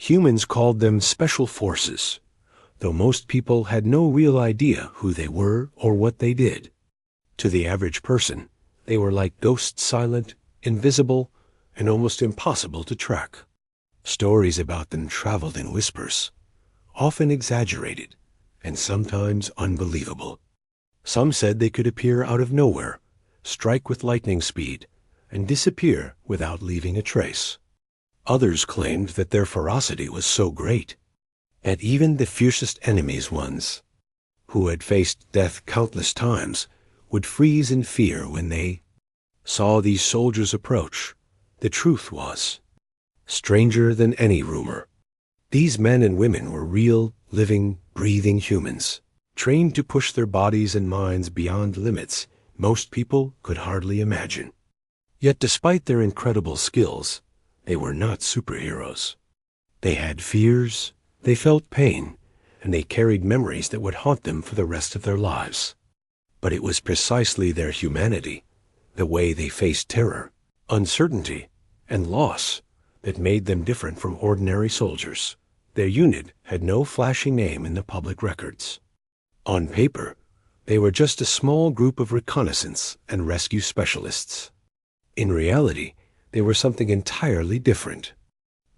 Humans called them special forces, though most people had no real idea who they were or what they did. To the average person, they were like ghosts, silent, invisible, and almost impossible to track. Stories about them traveled in whispers, often exaggerated, and sometimes unbelievable. Some said they could appear out of nowhere, strike with lightning speed, and disappear without leaving a trace. Others claimed that their ferocity was so great that even the fiercest enemies, ones who had faced death countless times, would freeze in fear when they saw these soldiers approach. The truth was stranger than any rumor. These men and women were real, living, breathing humans, trained to push their bodies and minds beyond limits most people could hardly imagine. Yet despite their incredible skills, they were not superheroes. They had fears, they felt pain, and they carried memories that would haunt them for the rest of their lives. But it was precisely their humanity, the way they faced terror, uncertainty, and loss, that made them different from ordinary soldiers. Their unit had no flashy name in the public records. On paper, they were just a small group of reconnaissance and rescue specialists. In reality, they were something entirely different.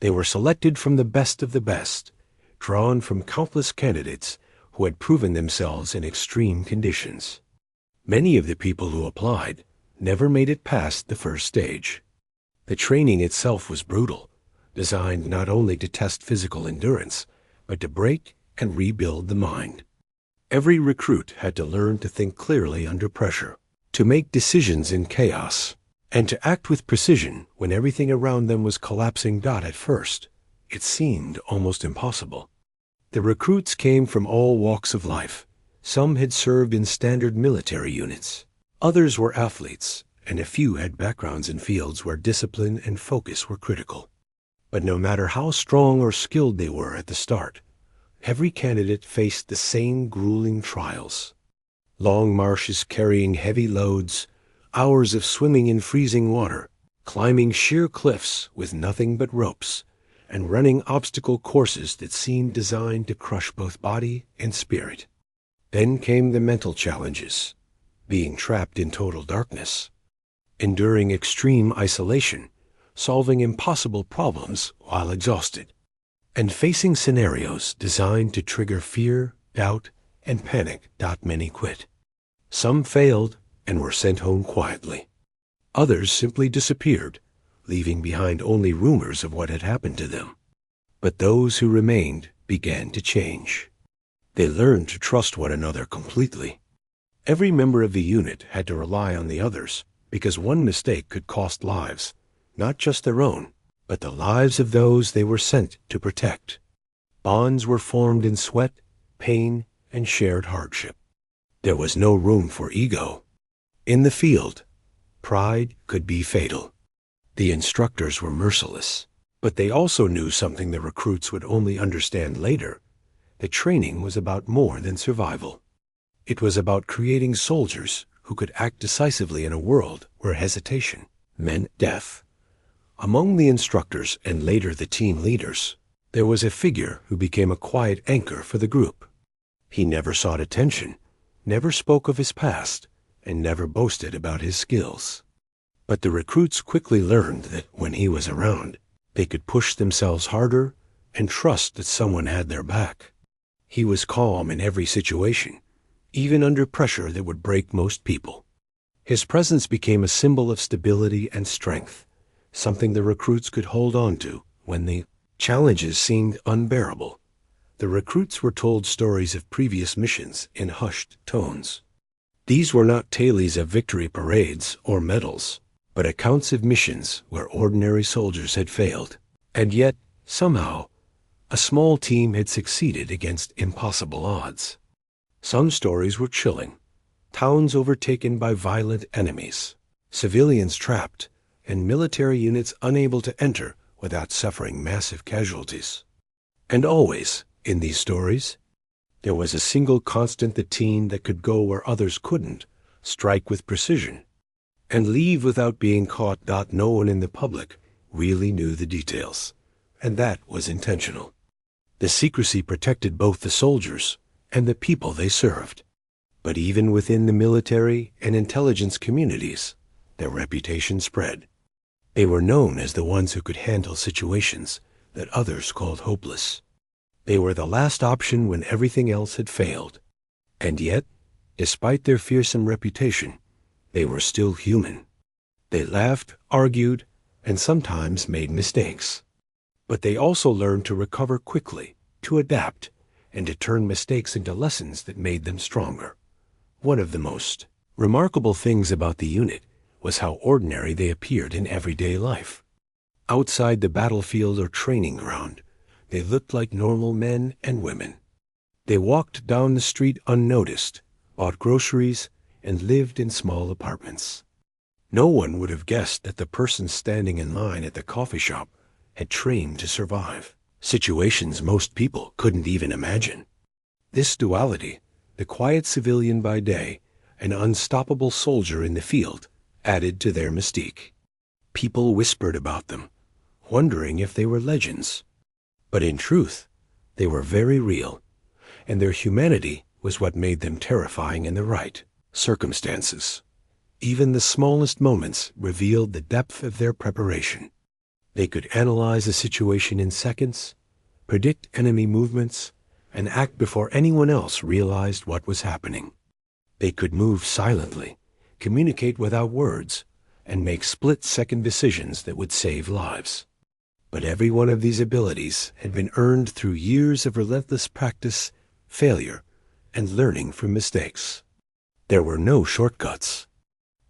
They were selected from the best of the best, drawn from countless candidates who had proven themselves in extreme conditions. Many of the people who applied never made it past the first stage. The training itself was brutal, designed not only to test physical endurance, but to break and rebuild the mind. Every recruit had to learn to think clearly under pressure, to make decisions in chaos, and to act with precision when everything around them was collapsing. At first, it seemed almost impossible. The recruits came from all walks of life. Some had served in standard military units. Others were athletes, and a few had backgrounds in fields where discipline and focus were critical. But no matter how strong or skilled they were at the start, every candidate faced the same grueling trials. Long marches carrying heavy loads, hours of swimming in freezing water, climbing sheer cliffs with nothing but ropes, and running obstacle courses that seemed designed to crush both body and spirit. Then came the mental challenges, being trapped in total darkness, enduring extreme isolation, solving impossible problems while exhausted, and facing scenarios designed to trigger fear, doubt, and panic. Many quit. Some failed and were sent home quietly. Others simply disappeared, leaving behind only rumors of what had happened to them. But those who remained began to change. They learned to trust one another completely. Every member of the unit had to rely on the others, because one mistake could cost lives, not just their own, but the lives of those they were sent to protect. Bonds were formed in sweat, pain, and shared hardship. There was no room for ego. In the field, pride could be fatal. The instructors were merciless, but they also knew something the recruits would only understand later. The training was about more than survival. It was about creating soldiers who could act decisively in a world where hesitation meant death. Among the instructors and later the team leaders, there was a figure who became a quiet anchor for the group. He never sought attention, never spoke of his past, and never boasted about his skills. But the recruits quickly learned that when he was around, they could push themselves harder and trust that someone had their back. He was calm in every situation, even under pressure that would break most people. His presence became a symbol of stability and strength, something the recruits could hold on to when the challenges seemed unbearable. The recruits were told stories of previous missions in hushed tones. These were not tales of victory parades or medals, but accounts of missions where ordinary soldiers had failed. And yet, somehow, a small team had succeeded against impossible odds. Some stories were chilling. Towns overtaken by violent enemies, civilians trapped, and military units unable to enter without suffering massive casualties. And always, in these stories, there was a single constant: the team that could go where others couldn't, strike with precision, and leave without being caught. No one in the public really knew the details, and that was intentional. The secrecy protected both the soldiers and the people they served. But even within the military and intelligence communities, their reputation spread. They were known as the ones who could handle situations that others called hopeless. They were the last option when everything else had failed. And yet, despite their fearsome reputation, they were still human. They laughed, argued, and sometimes made mistakes. But they also learned to recover quickly, to adapt, and to turn mistakes into lessons that made them stronger. One of the most remarkable things about the unit was how ordinary they appeared in everyday life. Outside the battlefield or training ground, they looked like normal men and women. They walked down the street unnoticed, bought groceries, and lived in small apartments. No one would have guessed that the person standing in line at the coffee shop had trained to survive situations most people couldn't even imagine. This duality, the quiet civilian by day, an unstoppable soldier in the field, added to their mystique. People whispered about them, wondering if they were legends. But in truth, they were very real, and their humanity was what made them terrifying in the right circumstances. Even the smallest moments revealed the depth of their preparation. They could analyze a situation in seconds, predict enemy movements, and act before anyone else realized what was happening. They could move silently, communicate without words, and make split-second decisions that would save lives. But every one of these abilities had been earned through years of relentless practice, failure, and learning from mistakes. There were no shortcuts.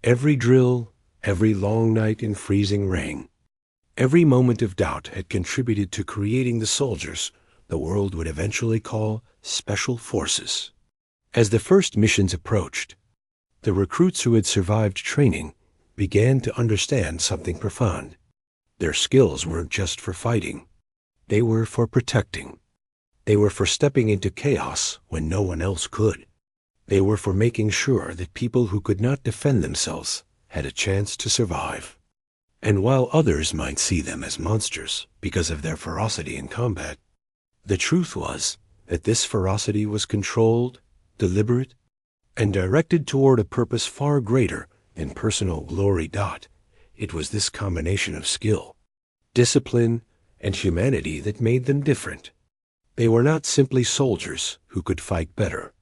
Every drill, every long night in freezing rain, every moment of doubt had contributed to creating the soldiers the world would eventually call Special Forces. As the first missions approached, the recruits who had survived training began to understand something profound. Their skills weren't just for fighting. They were for protecting. They were for stepping into chaos when no one else could. They were for making sure that people who could not defend themselves had a chance to survive. And while others might see them as monsters because of their ferocity in combat, the truth was that this ferocity was controlled, deliberate, and directed toward a purpose far greater than personal glory. It was this combination of skill, discipline, and humanity that made them different. They were not simply soldiers who could fight better.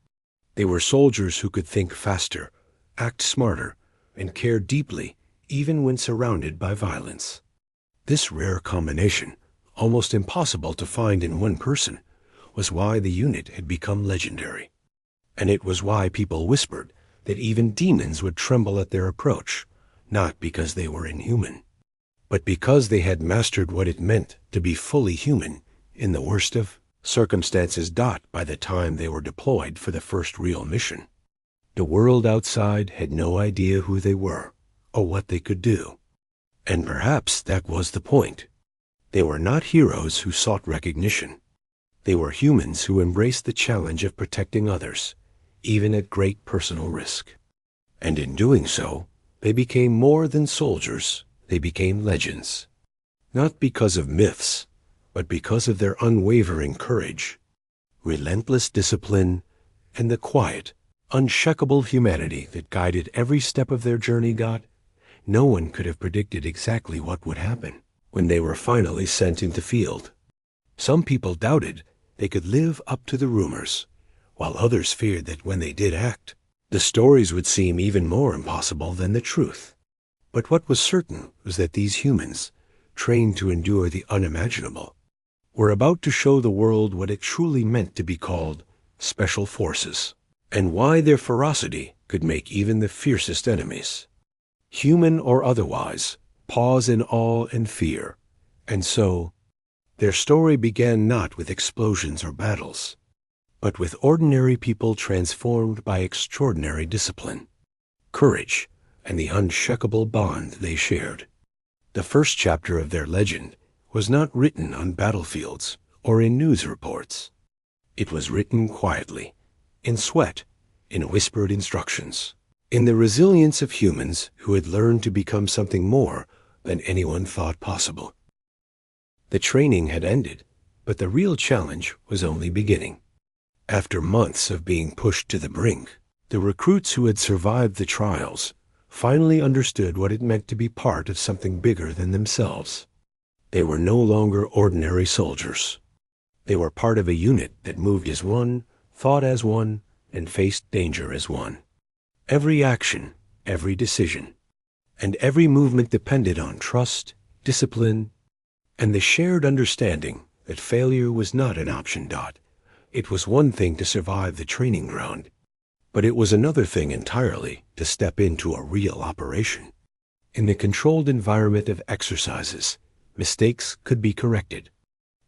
They were soldiers who could think faster, act smarter, and care deeply even when surrounded by violence. This rare combination, almost impossible to find in one person, was why the unit had become legendary. And it was why people whispered that even demons would tremble at their approach, not because they were inhuman, but because they had mastered what it meant to be fully human in the worst of circumstances. By the time they were deployed for the first real mission, the world outside had no idea who they were or what they could do. And perhaps that was the point. They were not heroes who sought recognition. They were humans who embraced the challenge of protecting others, even at great personal risk. And in doing so, they became more than soldiers. They became legends. Not because of myths, but because of their unwavering courage, relentless discipline, and the quiet, unshakable humanity that guided every step of their journey. No one could have predicted exactly what would happen when they were finally sent into field. Some people doubted they could live up to the rumors, while others feared that when they did act, the stories would seem even more impossible than the truth. But what was certain was that these humans, trained to endure the unimaginable, were about to show the world what it truly meant to be called Special Forces, and why their ferocity could make even the fiercest enemies, human or otherwise, pause in awe and fear. And so, their story began not with explosions or battles, but with ordinary people transformed by extraordinary discipline, courage, and the unshakable bond they shared. The first chapter of their legend was not written on battlefields or in news reports. It was written quietly, in sweat, in whispered instructions, in the resilience of humans who had learned to become something more than anyone thought possible. The training had ended, but the real challenge was only beginning. After months of being pushed to the brink, the recruits who had survived the trials finally understood what it meant to be part of something bigger than themselves. They were no longer ordinary soldiers. They were part of a unit that moved as one, thought as one, and faced danger as one. Every action, every decision, and every movement depended on trust, discipline, and the shared understanding that failure was not an option. It was one thing to survive the training ground, but it was another thing entirely to step into a real operation. In the controlled environment of exercises, mistakes could be corrected.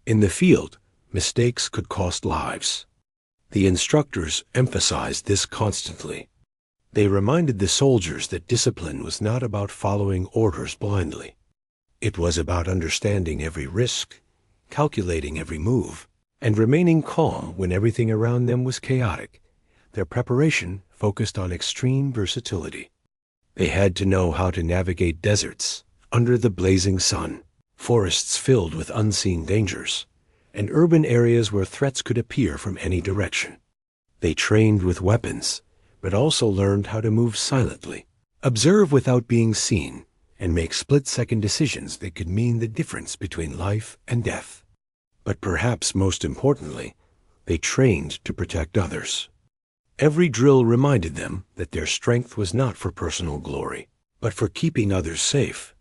In the field, mistakes could cost lives. The instructors emphasized this constantly. They reminded the soldiers that discipline was not about following orders blindly. It was about understanding every risk, calculating every move, and remaining calm when everything around them was chaotic. Their preparation focused on extreme versatility. They had to know how to navigate deserts under the blazing sun, forests filled with unseen dangers, and urban areas where threats could appear from any direction. They trained with weapons, but also learned how to move silently, observe without being seen, and make split-second decisions that could mean the difference between life and death. But perhaps most importantly, they trained to protect others. Every drill reminded them that their strength was not for personal glory, but for keeping others safe.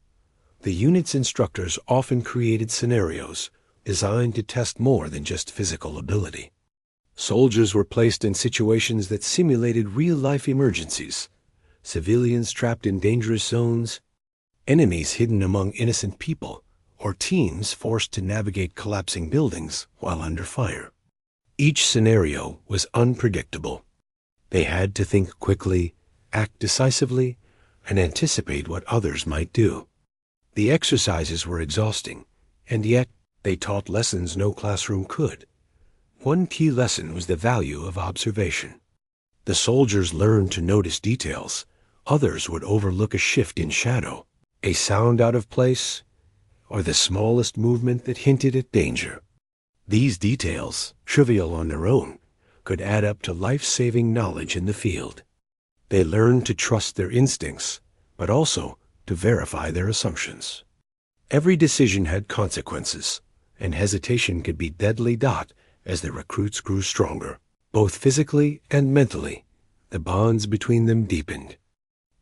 The unit's instructors often created scenarios designed to test more than just physical ability. Soldiers were placed in situations that simulated real-life emergencies, civilians trapped in dangerous zones, enemies hidden among innocent people, or teams forced to navigate collapsing buildings while under fire. Each scenario was unpredictable. They had to think quickly, act decisively, and anticipate what others might do. The exercises were exhausting, and yet they taught lessons no classroom could. One key lesson was the value of observation. The soldiers learned to notice details. Others would overlook a shift in shadow, a sound out of place, or the smallest movement that hinted at danger. These details, trivial on their own, could add up to life-saving knowledge in the field. They learned to trust their instincts, but also to verify their assumptions. Every decision had consequences, and hesitation could be deadly. As the recruits grew stronger, both physically and mentally, the bonds between them deepened.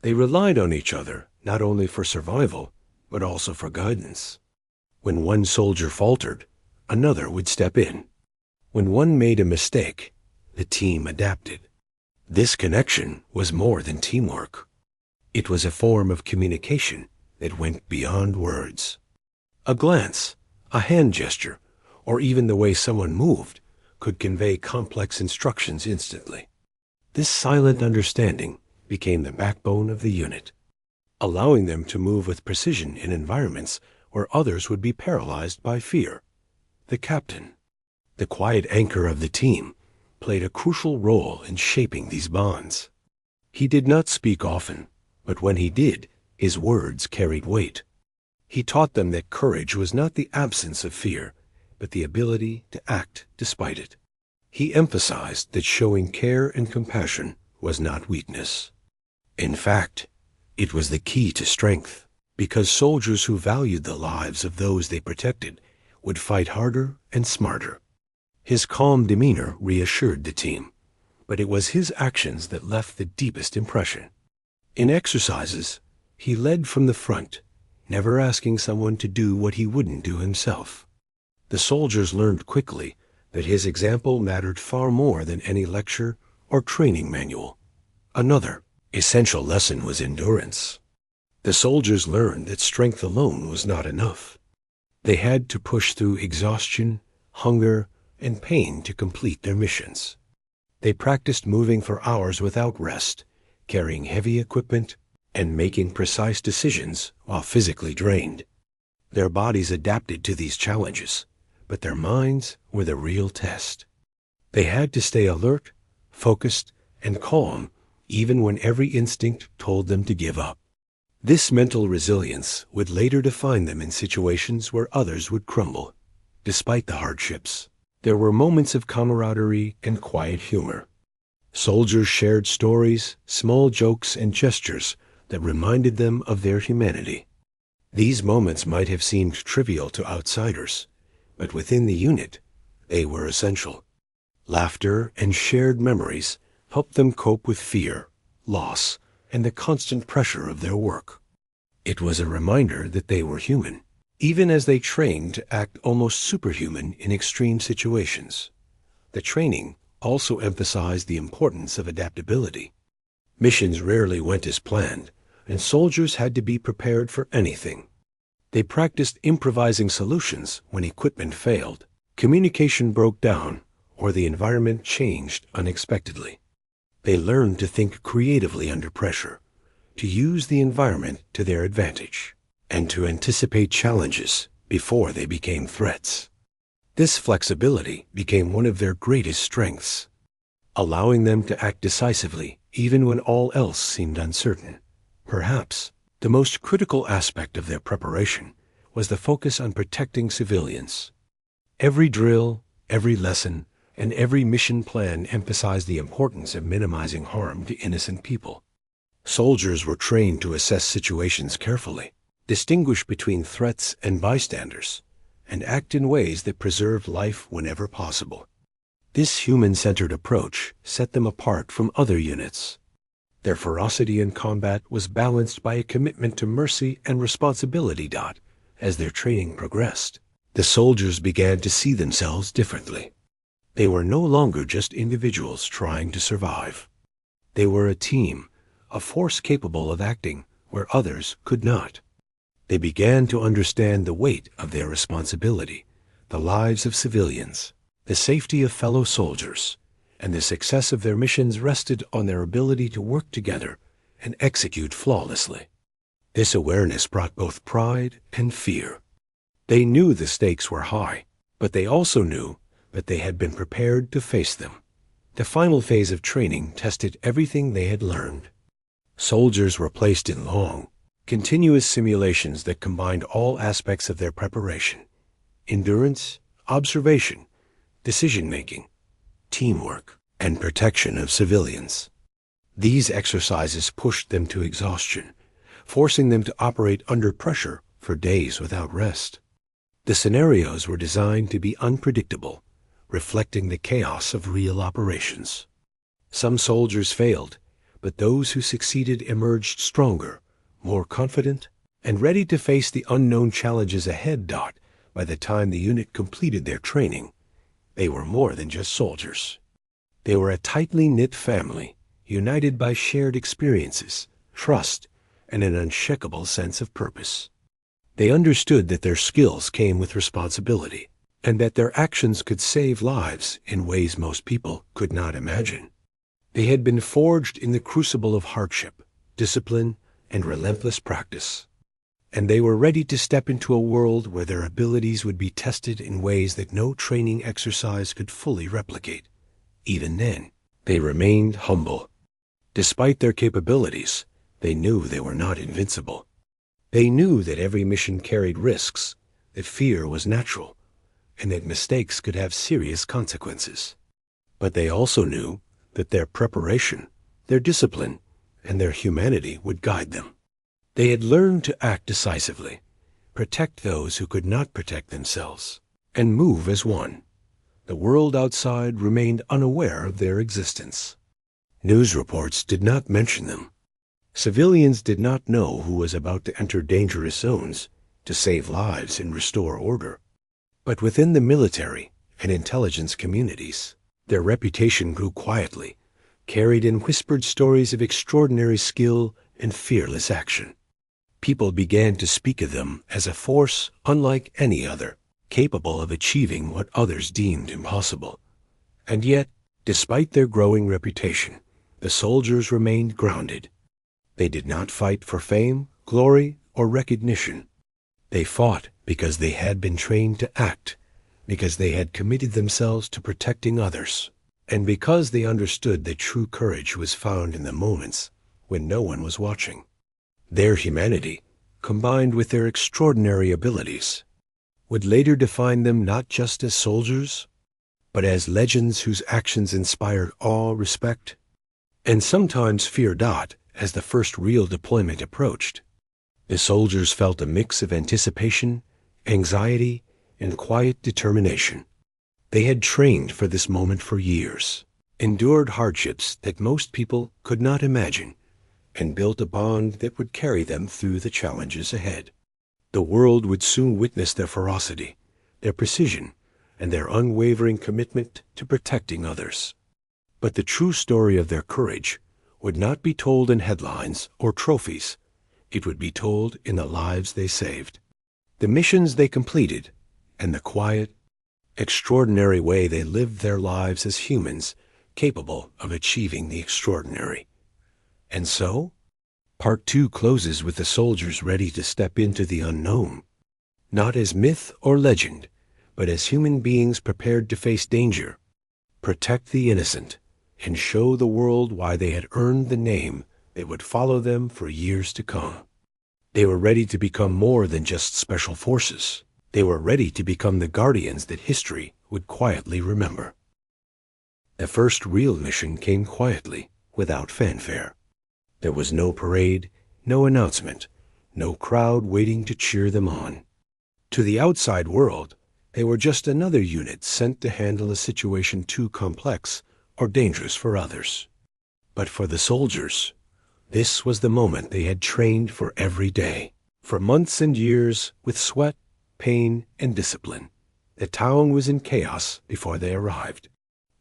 They relied on each other not only for survival, but also for guidance. When one soldier faltered, another would step in. When one made a mistake, the team adapted. This connection was more than teamwork. It was a form of communication that went beyond words. A glance, a hand gesture, or even the way someone moved could convey complex instructions instantly. This silent understanding became the backbone of the unit, allowing them to move with precision in environments where others would be paralyzed by fear. The captain, the quiet anchor of the team, played a crucial role in shaping these bonds. He did not speak often, but when he did, his words carried weight. He taught them that courage was not the absence of fear, but the ability to act despite it. He emphasized that showing care and compassion was not weakness. In fact, it was the key to strength, because soldiers who valued the lives of those they protected would fight harder and smarter. His calm demeanor reassured the team, but it was his actions that left the deepest impression. In exercises, he led from the front, never asking someone to do what he wouldn't do himself. The soldiers learned quickly that his example mattered far more than any lecture or training manual. Another essential lesson was endurance. The soldiers learned that strength alone was not enough. They had to push through exhaustion, hunger, and pain to complete their missions. They practiced moving for hours without rest, carrying heavy equipment, and making precise decisions while physically drained. Their bodies adapted to these challenges, but their minds were the real test. They had to stay alert, focused, and calm, even when every instinct told them to give up. This mental resilience would later define them in situations where others would crumble. Despite the hardships, there were moments of camaraderie and quiet humor. Soldiers shared stories, small jokes, and gestures that reminded them of their humanity. These moments might have seemed trivial to outsiders, but within the unit, they were essential. Laughter and shared memories helped them cope with fear, loss, and the constant pressure of their work. It was a reminder that they were human, even as they trained to act almost superhuman in extreme situations. The training also emphasized the importance of adaptability. Missions rarely went as planned, and soldiers had to be prepared for anything. They practiced improvising solutions when equipment failed, communication broke down, or the environment changed unexpectedly. They learned to think creatively under pressure, to use the environment to their advantage, and to anticipate challenges before they became threats. This flexibility became one of their greatest strengths, allowing them to act decisively even when all else seemed uncertain. Perhaps the most critical aspect of their preparation was the focus on protecting civilians. Every drill, every lesson, and every mission plan emphasized the importance of minimizing harm to innocent people. Soldiers were trained to assess situations carefully, distinguish between threats and bystanders, and act in ways that preserved life whenever possible. This human-centered approach set them apart from other units. Their ferocity in combat was balanced by a commitment to mercy and responsibility. As their training progressed, the soldiers began to see themselves differently. They were no longer just individuals trying to survive. They were a team, a force capable of acting where others could not. They began to understand the weight of their responsibility, the lives of civilians, the safety of fellow soldiers, and the success of their missions rested on their ability to work together and execute flawlessly. This awareness brought both pride and fear. They knew the stakes were high, but they also knew that they had been prepared to face them. The final phase of training tested everything they had learned. Soldiers were placed in long, continuous simulations that combined all aspects of their preparation: endurance, observation, decision-making, teamwork, and protection of civilians. These exercises pushed them to exhaustion, forcing them to operate under pressure for days without rest. The scenarios were designed to be unpredictable, reflecting the chaos of real operations. Some soldiers failed, but those who succeeded emerged stronger, more confident, and ready to face the unknown challenges ahead. By the time the unit completed their training, they were more than just soldiers. They were a tightly knit family, united by shared experiences, trust, and an unshakable sense of purpose. They understood that their skills came with responsibility, and that their actions could save lives in ways most people could not imagine. They had been forged in the crucible of hardship, discipline, and relentless practice, and they were ready to step into a world where their abilities would be tested in ways that no training exercise could fully replicate. Even then, they remained humble. Despite their capabilities, they knew they were not invincible. They knew that every mission carried risks, that fear was natural, and that mistakes could have serious consequences. But they also knew that their preparation, their discipline, and their humanity would guide them. They had learned to act decisively, protect those who could not protect themselves, and move as one. The world outside remained unaware of their existence. News reports did not mention them. Civilians did not know who was about to enter dangerous zones to save lives and restore order. But within the military and intelligence communities, their reputation grew quietly, carried in whispered stories of extraordinary skill and fearless action. People began to speak of them as a force unlike any other, capable of achieving what others deemed impossible. And yet, despite their growing reputation, the soldiers remained grounded. They did not fight for fame, glory, or recognition. They fought because they had been trained to act, because they had committed themselves to protecting others, and because they understood that true courage was found in the moments when no one was watching. Their humanity, combined with their extraordinary abilities, would later define them not just as soldiers, but as legends whose actions inspired awe, respect, and sometimes fear. As the first real deployment approached, the soldiers felt a mix of anticipation, anxiety, and quiet determination. They had trained for this moment for years, endured hardships that most people could not imagine, and built a bond that would carry them through the challenges ahead. The world would soon witness their ferocity, their precision, and their unwavering commitment to protecting others. But the true story of their courage would not be told in headlines or trophies. It would be told in the lives they saved, the missions they completed, and the quiet, extraordinary way they lived their lives as humans capable of achieving the extraordinary. And so, Part 2 closes with the soldiers ready to step into the unknown, not as myth or legend, but as human beings prepared to face danger, protect the innocent, and show the world why they had earned the name that would follow them for years to come. They were ready to become more than just special forces. They were ready to become the guardians that history would quietly remember. The first real mission came quietly, without fanfare. There was no parade, no announcement, no crowd waiting to cheer them on. To the outside world, they were just another unit sent to handle a situation too complex or dangerous for others. But for the soldiers, this was the moment they had trained for every day. For months and years, with sweat, pain, and discipline, the town was in chaos before they arrived.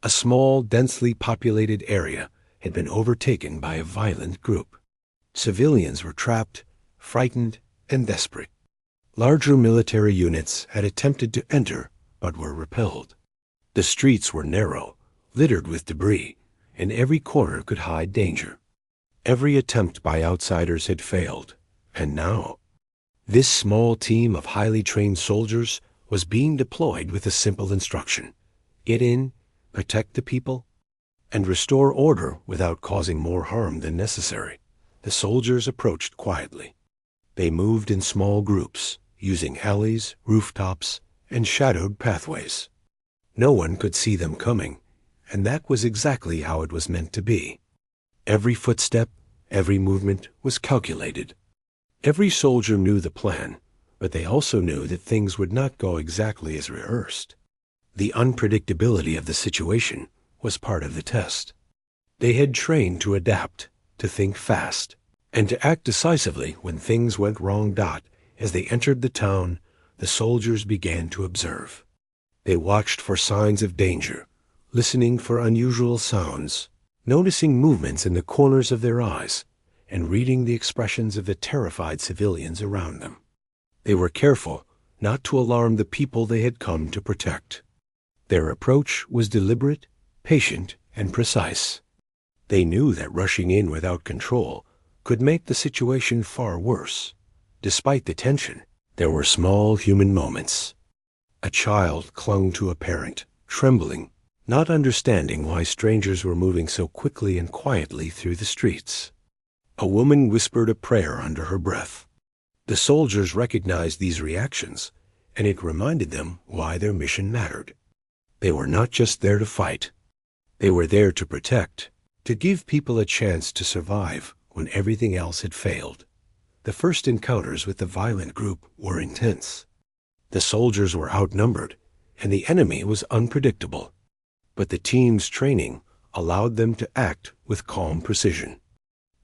A small, densely populated area had been overtaken by a violent group. Civilians were trapped, frightened, and desperate. Larger military units had attempted to enter, but were repelled. The streets were narrow, littered with debris, and every corner could hide danger. Every attempt by outsiders had failed, and now, this small team of highly trained soldiers was being deployed with a simple instruction: get in, protect the people, and restore order without causing more harm than necessary. The soldiers approached quietly. They moved in small groups, using alleys, rooftops, and shadowed pathways. No one could see them coming, and that was exactly how it was meant to be. Every footstep, every movement was calculated. Every soldier knew the plan, but they also knew that things would not go exactly as rehearsed. The unpredictability of the situation was part of the test. They had trained to adapt, to think fast, and to act decisively when things went wrong. As they entered the town, the soldiers began to observe. They watched for signs of danger, listening for unusual sounds, noticing movements in the corners of their eyes, and reading the expressions of the terrified civilians around them. They were careful not to alarm the people they had come to protect. Their approach was deliberate, patient, and precise. They knew that rushing in without control could make the situation far worse. Despite the tension, there were small human moments. A child clung to a parent, trembling, not understanding why strangers were moving so quickly and quietly through the streets. A woman whispered a prayer under her breath. The soldiers recognized these reactions, and it reminded them why their mission mattered. They were not just there to fight. They were there to protect, to give people a chance to survive when everything else had failed. The first encounters with the violent group were intense. The soldiers were outnumbered, and the enemy was unpredictable. But the team's training allowed them to act with calm precision.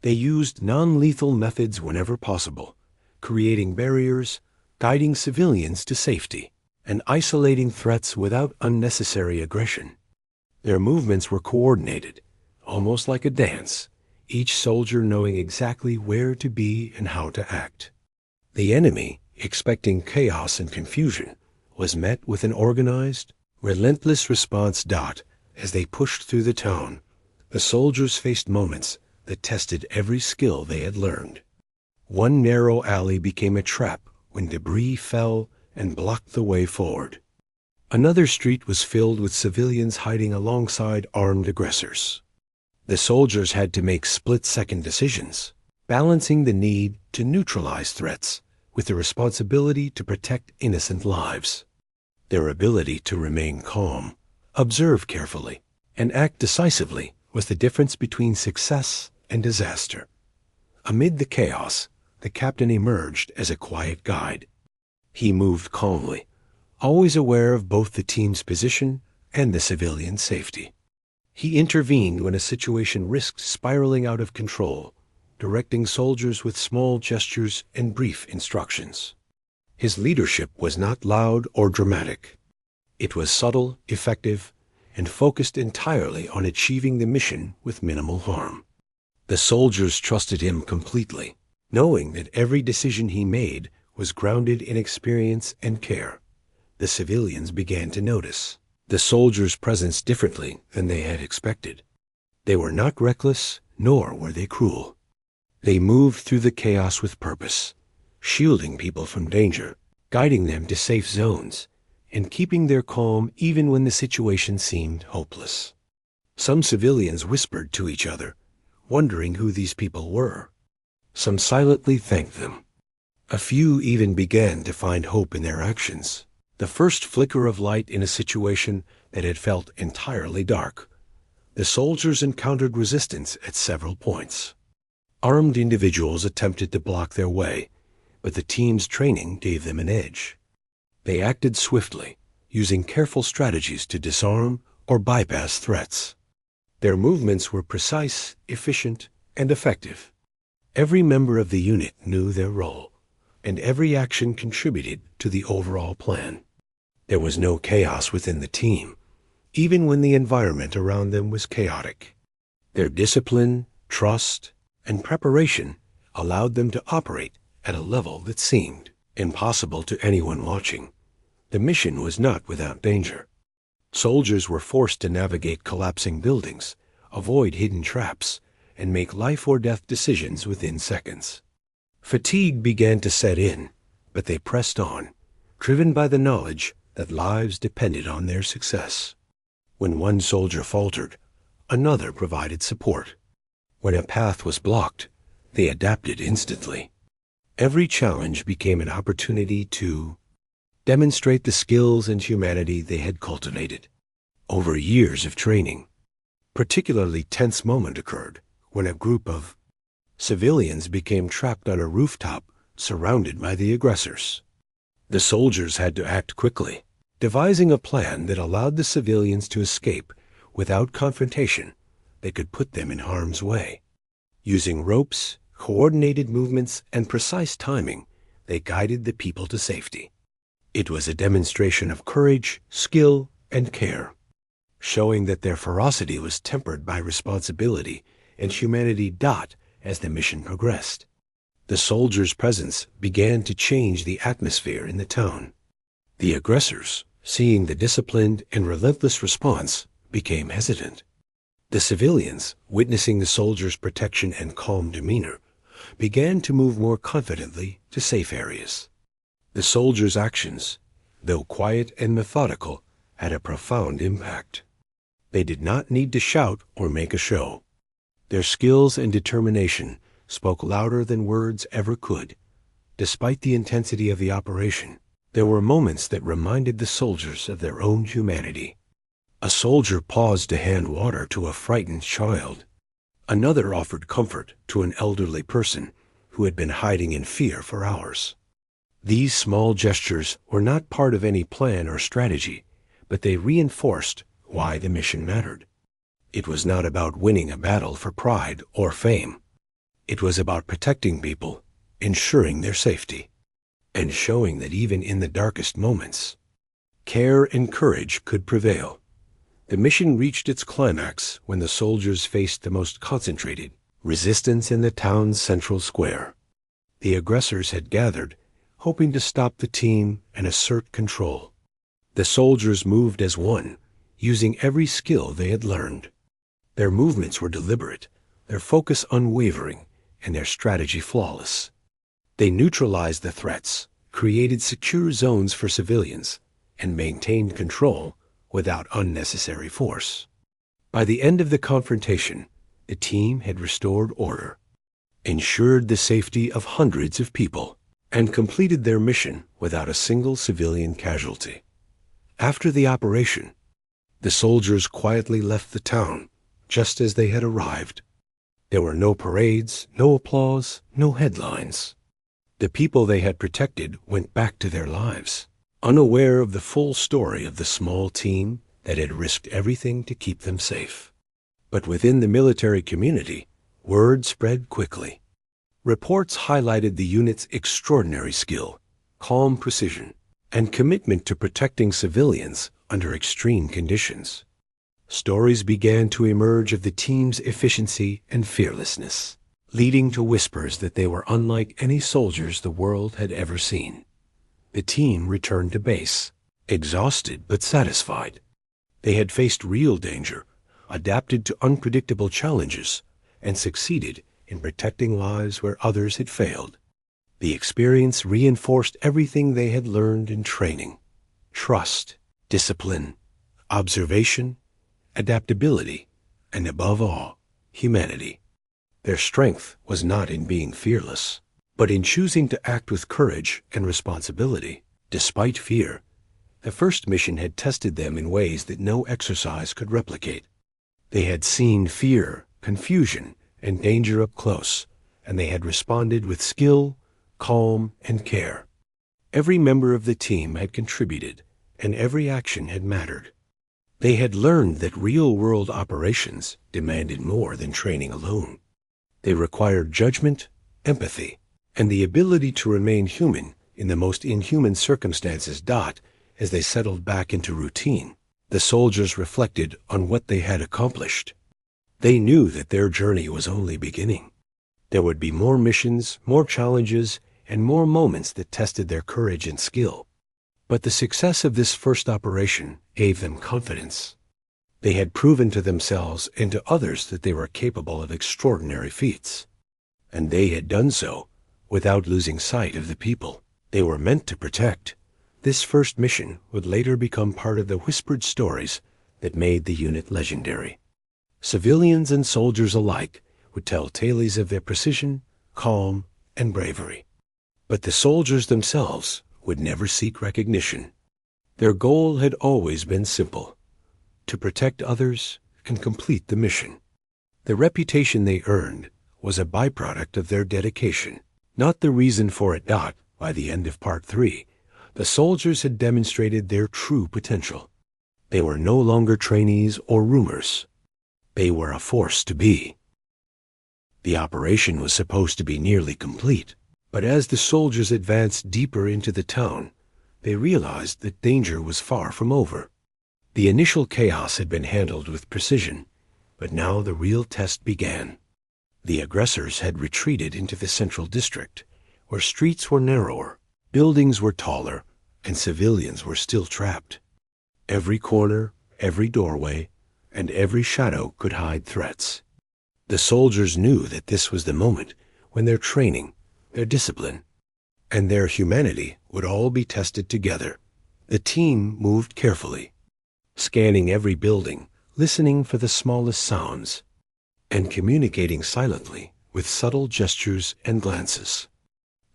They used non-lethal methods whenever possible, creating barriers, guiding civilians to safety, and isolating threats without unnecessary aggression. Their movements were coordinated, almost like a dance, each soldier knowing exactly where to be and how to act. The enemy, expecting chaos and confusion, was met with an organized, relentless response. As they pushed through the town, the soldiers faced moments that tested every skill they had learned. One narrow alley became a trap when debris fell and blocked the way forward. Another street was filled with civilians hiding alongside armed aggressors. The soldiers had to make split-second decisions. balancing the need to neutralize threats with the responsibility to protect innocent lives. Their ability to remain calm, observe carefully, and act decisively was the difference between success and disaster. Amid the chaos, the captain emerged as a quiet guide. He moved calmly, always aware of both the team's position and the civilian safety. He intervened when a situation risked spiraling out of control, directing soldiers with small gestures and brief instructions. His leadership was not loud or dramatic. It was subtle, effective, and focused entirely on achieving the mission with minimal harm. The soldiers trusted him completely, knowing that every decision he made was grounded in experience and care. The civilians began to notice the soldiers' presence differently than they had expected. They were not reckless, nor were they cruel. They moved through the chaos with purpose, shielding people from danger, guiding them to safe zones, and keeping their calm even when the situation seemed hopeless. Some civilians whispered to each other, wondering who these people were. Some silently thanked them. A few even began to find hope in their actions, the first flicker of light in a situation that had felt entirely dark. The soldiers encountered resistance at several points. Armed individuals attempted to block their way, but the team's training gave them an edge. They acted swiftly, using careful strategies to disarm or bypass threats. Their movements were precise, efficient, and effective. Every member of the unit knew their role, and every action contributed to the overall plan. There was no chaos within the team, even when the environment around them was chaotic. Their discipline, trust, and preparation allowed them to operate at a level that seemed impossible to anyone watching. The mission was not without danger. Soldiers were forced to navigate collapsing buildings, avoid hidden traps, and make life-or-death decisions within seconds. Fatigue began to set in, but they pressed on, driven by the knowledge that lives depended on their success. When one soldier faltered, another provided support. When a path was blocked, they adapted instantly. Every challenge became an opportunity to demonstrate the skills and humanity they had cultivated over years of training. Particularly tense moment occurred when a group of civilians became trapped on a rooftop surrounded by the aggressors. The soldiers had to act quickly, devising a plan that allowed the civilians to escape without confrontation that could put them in harm's way. Using ropes, coordinated movements, and precise timing, they guided the people to safety. It was a demonstration of courage, skill, and care, showing that their ferocity was tempered by responsibility and humanity as the mission progressed. The soldiers' presence began to change the atmosphere in the town. The aggressors, seeing the disciplined and relentless response, became hesitant. The civilians, witnessing the soldiers' protection and calm demeanor, began to move more confidently to safe areas. The soldiers' actions, though quiet and methodical, had a profound impact. They did not need to shout or make a show. Their skills and determination spoke louder than words ever could. Despite the intensity of the operation, there were moments that reminded the soldiers of their own humanity. A soldier paused to hand water to a frightened child. Another offered comfort to an elderly person who had been hiding in fear for hours. These small gestures were not part of any plan or strategy, but they reinforced why the mission mattered. It was not about winning a battle for pride or fame. It was about protecting people, ensuring their safety, and showing that even in the darkest moments, care and courage could prevail. The mission reached its climax when the soldiers faced the most concentrated resistance in the town's central square. The aggressors had gathered, hoping to stop the team and assert control. The soldiers moved as one, using every skill they had learned. Their movements were deliberate, their focus unwavering, and their strategy flawless. They neutralized the threats, created secure zones for civilians, and maintained control without unnecessary force. By the end of the confrontation, the team had restored order. ensured the safety of hundreds of people, and completed their mission without a single civilian casualty. After the operation, the soldiers quietly left the town, just as they had arrived. There were no parades, no applause, no headlines. The people they had protected went back to their lives, unaware of the full story of the small team that had risked everything to keep them safe. But within the military community, word spread quickly. Reports highlighted the unit's extraordinary skill, calm precision, and commitment to protecting civilians under extreme conditions. Stories began to emerge of the team's efficiency and fearlessness, leading to whispers that they were unlike any soldiers the world had ever seen. The team returned to base, exhausted but satisfied. They had faced real danger, adapted to unpredictable challenges, and succeeded in protecting lives where others had failed. The experience reinforced everything they had learned in training: trust, discipline, observation, adaptability, and above all, humanity. Their strength was not in being fearless, but in choosing to act with courage and responsibility, despite fear. The first mission had tested them in ways that no exercise could replicate. They had seen fear, confusion, and danger up close, and they had responded with skill, calm, and care. Every member of the team had contributed, and every action had mattered. They had learned that real-world operations demanded more than training alone. They required judgment, empathy, and the ability to remain human in the most inhuman circumstances. As they settled back into routine, the soldiers reflected on what they had accomplished. They knew that their journey was only beginning. There would be more missions, more challenges, and more moments that tested their courage and skill. But the success of this first operation gave them confidence. They had proven to themselves and to others that they were capable of extraordinary feats. And they had done so without losing sight of the people they were meant to protect. This first mission would later become part of the whispered stories that made the unit legendary. Civilians and soldiers alike would tell tales of their precision, calm, and bravery. But the soldiers themselves would never seek recognition. Their goal had always been simple: to protect others and complete the mission. The reputation they earned was a byproduct of their dedication, not the reason for it. By the end of Part 3, the soldiers had demonstrated their true potential. They were no longer trainees or rumors. They were a force to be. The operation was supposed to be nearly complete, but as the soldiers advanced deeper into the town, they realized that danger was far from over. The initial chaos had been handled with precision, but now the real test began. The aggressors had retreated into the central district, where streets were narrower, buildings were taller, and civilians were still trapped. Every corner, every doorway, and every shadow could hide threats. The soldiers knew that this was the moment when their training, their discipline, and their humanity would all be tested together. The team moved carefully, scanning every building, listening for the smallest sounds, and communicating silently with subtle gestures and glances.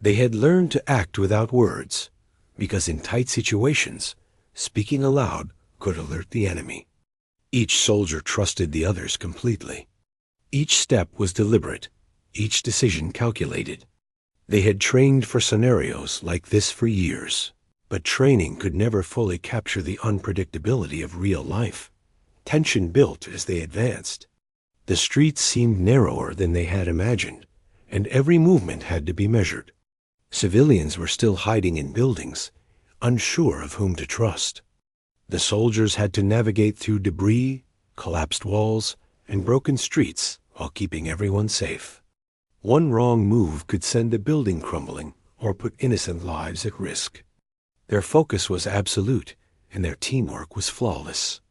They had learned to act without words, because in tight situations, speaking aloud could alert the enemy. Each soldier trusted the others completely. Each step was deliberate, each decision calculated. They had trained for scenarios like this for years, but training could never fully capture the unpredictability of real life. Tension built as they advanced. The streets seemed narrower than they had imagined, and every movement had to be measured. Civilians were still hiding in buildings, unsure of whom to trust. The soldiers had to navigate through debris, collapsed walls, and broken streets while keeping everyone safe. One wrong move could send a building crumbling or put innocent lives at risk. Their focus was absolute, and their teamwork was flawless.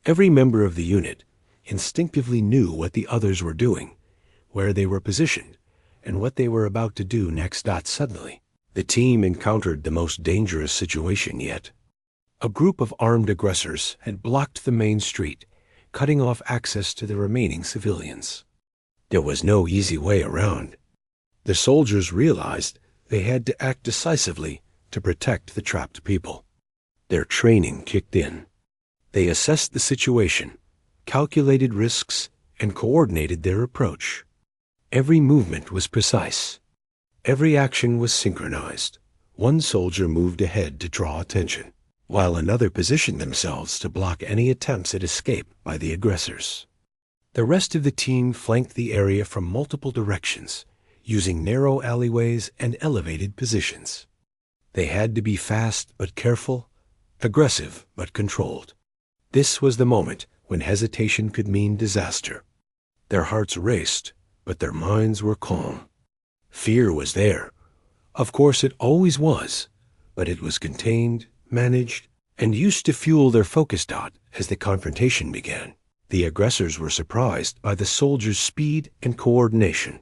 Every member of the unit instinctively knew what the others were doing, where they were positioned, and what they were about to do next. Suddenly, the team encountered the most dangerous situation yet. A group of armed aggressors had blocked the main street, cutting off access to the remaining civilians. There was no easy way around. The soldiers realized they had to act decisively to protect the trapped people. Their training kicked in. They assessed the situation, calculated risks, and coordinated their approach. Every movement was precise. Every action was synchronized. One soldier moved ahead to draw attention, while another positioned themselves to block any attempts at escape by the aggressors. The rest of the team flanked the area from multiple directions, using narrow alleyways and elevated positions. They had to be fast but careful, aggressive but controlled. This was the moment when hesitation could mean disaster. Their hearts raced, but their minds were calm. Fear was there. Of course, it always was, but it was contained, managed, and used to fuel their focus dot as the confrontation began. The aggressors were surprised by the soldiers' speed and coordination.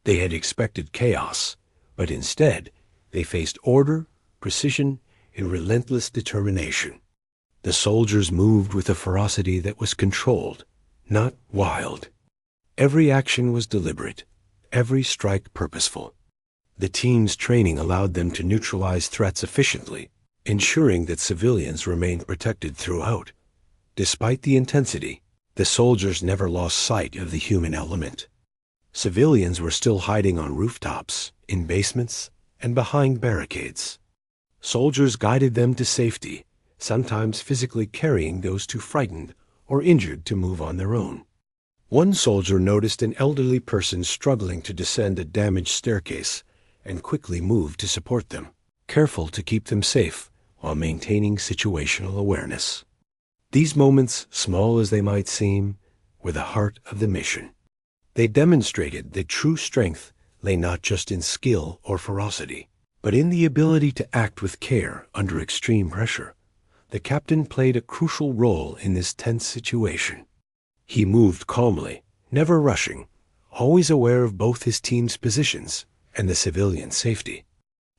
They had expected chaos, but instead, they faced order, precision, and relentless determination. The soldiers moved with a ferocity that was controlled, not wild. Every action was deliberate, every strike purposeful. The team's training allowed them to neutralize threats efficiently, ensuring that civilians remained protected throughout. Despite the intensity, the soldiers never lost sight of the human element. Civilians were still hiding on rooftops, in basements, and behind barricades. Soldiers guided them to safety, sometimes physically carrying those too frightened or injured to move on their own. One soldier noticed an elderly person struggling to descend a damaged staircase and quickly moved to support them, careful to keep them safe while maintaining situational awareness. These moments, small as they might seem, were the heart of the mission. They demonstrated that true strength lay not just in skill or ferocity, but in the ability to act with care under extreme pressure. The captain played a crucial role in this tense situation. He moved calmly, never rushing, always aware of both his team's positions and the civilian safety.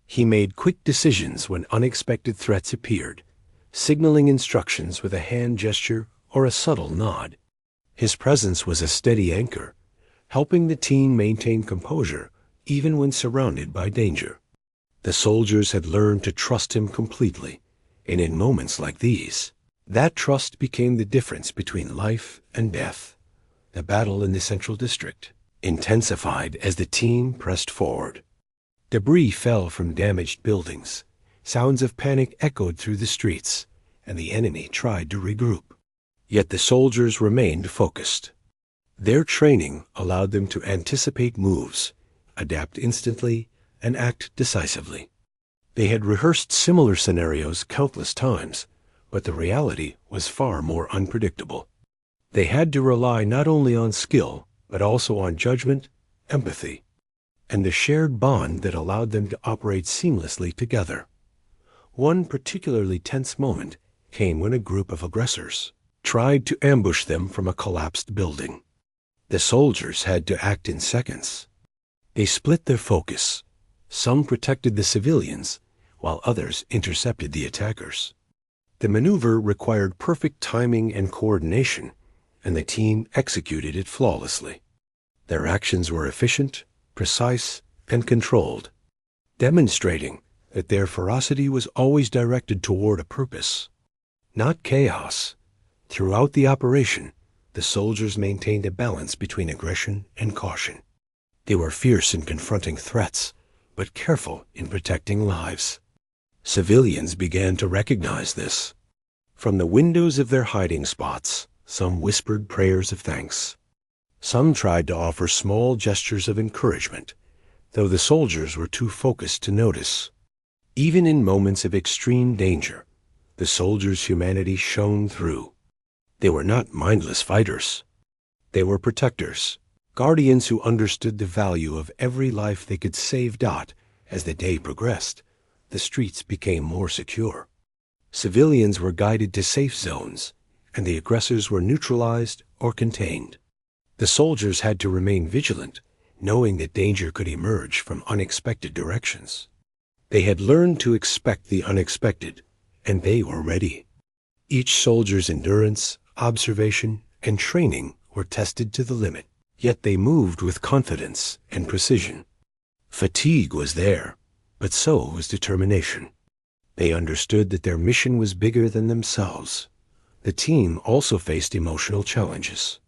He made quick decisions when unexpected threats appeared, signaling instructions with a hand gesture or a subtle nod. His presence was a steady anchor, helping the team maintain composure even when surrounded by danger. The soldiers had learned to trust him completely, and in moments like these, that trust became the difference between life and death. The battle in the Central District intensified as the team pressed forward. Debris fell from damaged buildings. Sounds of panic echoed through the streets, and the enemy tried to regroup. Yet the soldiers remained focused. Their training allowed them to anticipate moves, adapt instantly, and act decisively. They had rehearsed similar scenarios countless times, but the reality was far more unpredictable. They had to rely not only on skill, but also on judgment, empathy, and the shared bond that allowed them to operate seamlessly together. One particularly tense moment came when a group of aggressors tried to ambush them from a collapsed building. The soldiers had to act in seconds. They split their focus. Some protected the civilians, while others intercepted the attackers. The maneuver required perfect timing and coordination, and the team executed it flawlessly. Their actions were efficient, precise, and controlled, demonstrating that their ferocity was always directed toward a purpose, not chaos. Throughout the operation, the soldiers maintained a balance between aggression and caution. They were fierce in confronting threats, but careful in protecting lives. Civilians began to recognize this. From the windows of their hiding spots, some whispered prayers of thanks. Some tried to offer small gestures of encouragement, though the soldiers were too focused to notice. Even in moments of extreme danger, the soldiers' humanity shone through. They were not mindless fighters. They were protectors, guardians who understood the value of every life they could save. As the day progressed, the streets became more secure. Civilians were guided to safe zones, and the aggressors were neutralized or contained. The soldiers had to remain vigilant, knowing that danger could emerge from unexpected directions. They had learned to expect the unexpected, and they were ready. Each soldier's endurance, observation, and training were tested to the limit, yet they moved with confidence and precision. Fatigue was there, but so was determination. They understood that their mission was bigger than themselves. The team also faced emotional challenges.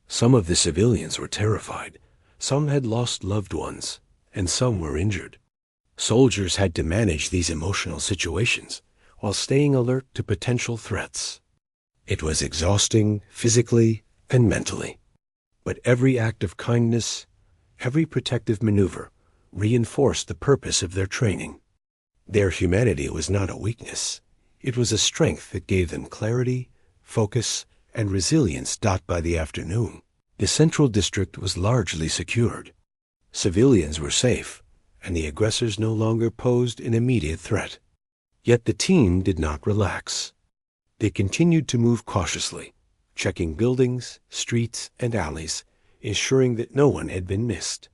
Some of the civilians were terrified, some had lost loved ones, and some were injured. Soldiers had to manage these emotional situations while staying alert to potential threats. It was exhausting physically and mentally. But every act of kindness, every protective maneuver, reinforced the purpose of their training. Their humanity was not a weakness. It was a strength that gave them clarity, focus, and resilience. By the afternoon, the central district was largely secured. Civilians were safe, and the aggressors no longer posed an immediate threat. Yet the team did not relax. They continued to move cautiously, checking buildings, streets, and alleys, ensuring that no one had been missed.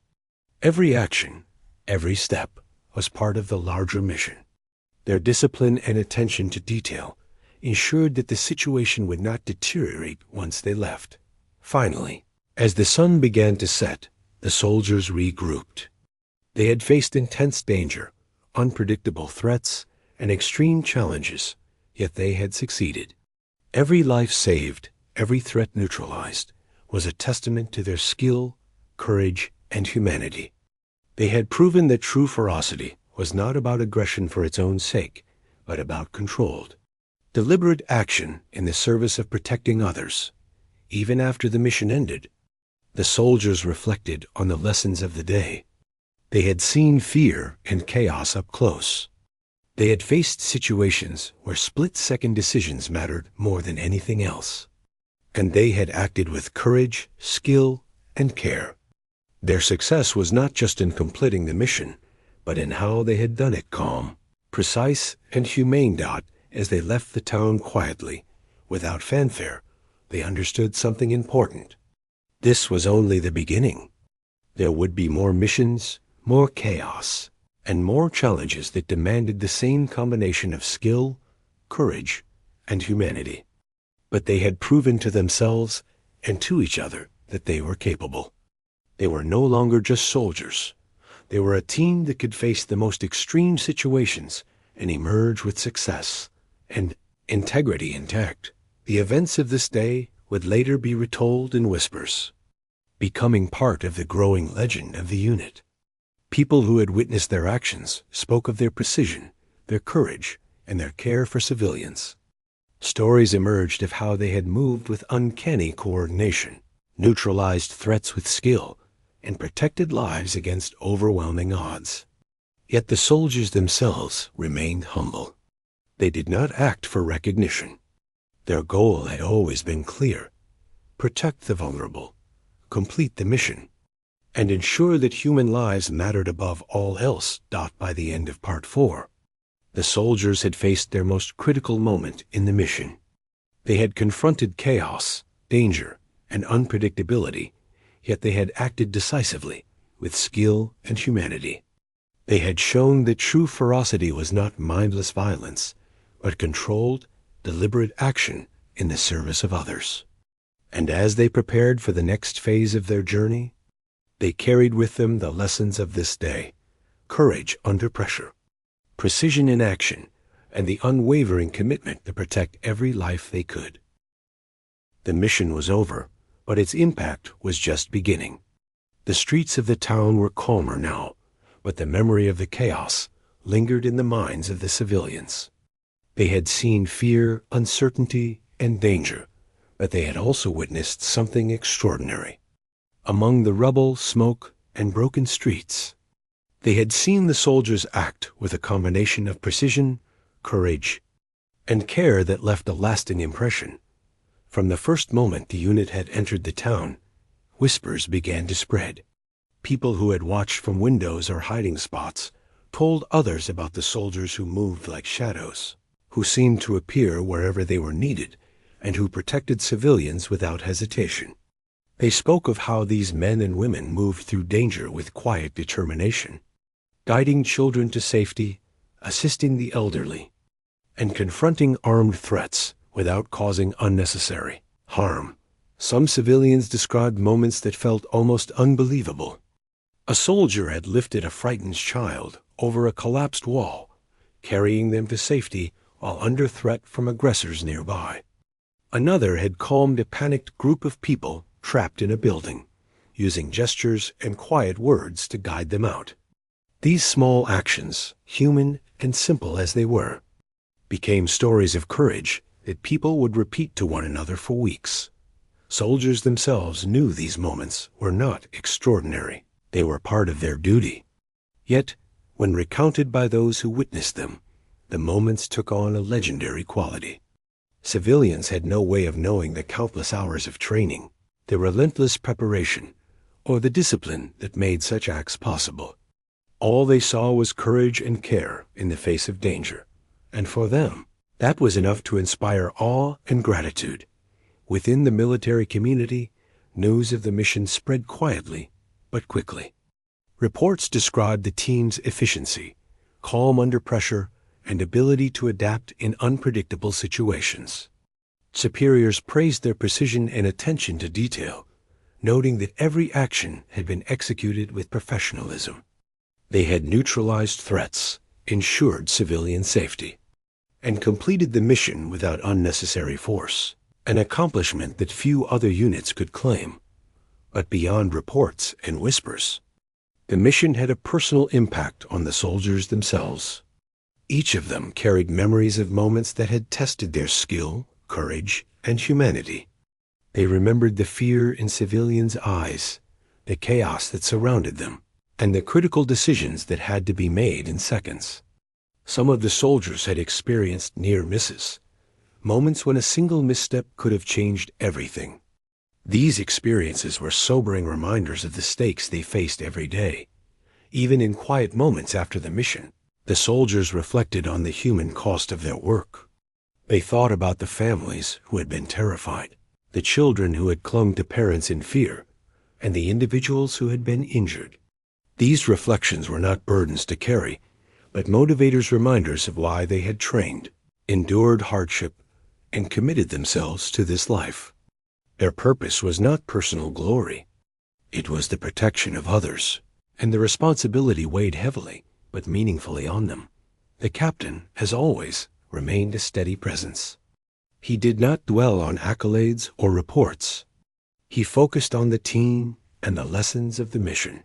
Every action, every step, was part of the larger mission. Their discipline and attention to detail ensured that the situation would not deteriorate once they left. Finally, as the sun began to set, the soldiers regrouped. They had faced intense danger, unpredictable threats, and extreme challenges, yet they had succeeded. Every life saved, every threat neutralized, was a testament to their skill, courage, and humanity. They had proven that true ferocity was not about aggression for its own sake, but about controlled, deliberate action in the service of protecting others. Even after the mission ended, the soldiers reflected on the lessons of the day. They had seen fear and chaos up close. They had faced situations where split-second decisions mattered more than anything else. And they had acted with courage, skill, and care. Their success was not just in completing the mission, but in how they had done it calm, precise, and humane. As they left the town quietly, without fanfare, they understood something important. This was only the beginning. There would be more missions, more chaos, and more challenges that demanded the same combination of skill, courage, and humanity. But they had proven to themselves and to each other that they were capable. They were no longer just soldiers. They were a team that could face the most extreme situations and emerge with success and integrity intact. The events of this day would later be retold in whispers, becoming part of the growing legend of the unit. People who had witnessed their actions spoke of their precision, their courage, and their care for civilians. Stories emerged of how they had moved with uncanny coordination, neutralized threats with skill, and protected lives against overwhelming odds. Yet the soldiers themselves remained humble. They did not act for recognition. Their goal had always been clear: protect the vulnerable, complete the mission, and ensure that human lives mattered above all else. By the end of Part 4, the soldiers had faced their most critical moment in the mission. They had confronted chaos, danger, and unpredictability, yet they had acted decisively, with skill and humanity. They had shown that true ferocity was not mindless violence, but controlled, deliberate action in the service of others. And as they prepared for the next phase of their journey, they carried with them the lessons of this day: courage under pressure, precision in action, and the unwavering commitment to protect every life they could. The mission was over, but its impact was just beginning. The streets of the town were calmer now, but the memory of the chaos lingered in the minds of the civilians. They had seen fear, uncertainty, and danger, but they had also witnessed something extraordinary. Among the rubble, smoke, and broken streets, they had seen the soldiers act with a combination of precision, courage, and care that left a lasting impression. From the first moment the unit had entered the town, whispers began to spread. People who had watched from windows or hiding spots told others about the soldiers who moved like shadows, who seemed to appear wherever they were needed, and who protected civilians without hesitation. They spoke of how these men and women moved through danger with quiet determination, guiding children to safety, assisting the elderly, and confronting armed threats without causing unnecessary harm. Some civilians described moments that felt almost unbelievable. A soldier had lifted a frightened child over a collapsed wall, carrying them to safety while under threat from aggressors nearby. Another had calmed a panicked group of people trapped in a building, using gestures and quiet words to guide them out. These small actions, human and simple as they were, became stories of courage that people would repeat to one another for weeks. Soldiers themselves knew these moments were not extraordinary. They were part of their duty. Yet, when recounted by those who witnessed them, the moments took on a legendary quality. Civilians had no way of knowing the countless hours of training, the relentless preparation, or the discipline that made such acts possible. All they saw was courage and care in the face of danger, and for them, that was enough to inspire awe and gratitude. Within the military community, news of the mission spread quietly but quickly. Reports described the team's efficiency, calm under pressure, and ability to adapt in unpredictable situations. Superiors praised their precision and attention to detail, noting that every action had been executed with professionalism. They had neutralized threats, ensured civilian safety, and completed the mission without unnecessary force, an accomplishment that few other units could claim. But beyond reports and whispers, the mission had a personal impact on the soldiers themselves. Each of them carried memories of moments that had tested their skill, courage, and humanity. They remembered the fear in civilians' eyes, the chaos that surrounded them, and the critical decisions that had to be made in seconds. Some of the soldiers had experienced near misses, moments when a single misstep could have changed everything. These experiences were sobering reminders of the stakes they faced every day. Even in quiet moments after the mission, the soldiers reflected on the human cost of their work. They thought about the families who had been terrified, the children who had clung to parents in fear, and the individuals who had been injured. These reflections were not burdens to carry, but motivators, reminders of why they had trained, endured hardship, and committed themselves to this life. Their purpose was not personal glory. It was the protection of others, and the responsibility weighed heavily but meaningfully on them. The captain, as always, remained a steady presence. He did not dwell on accolades or reports. He focused on the team and the lessons of the mission.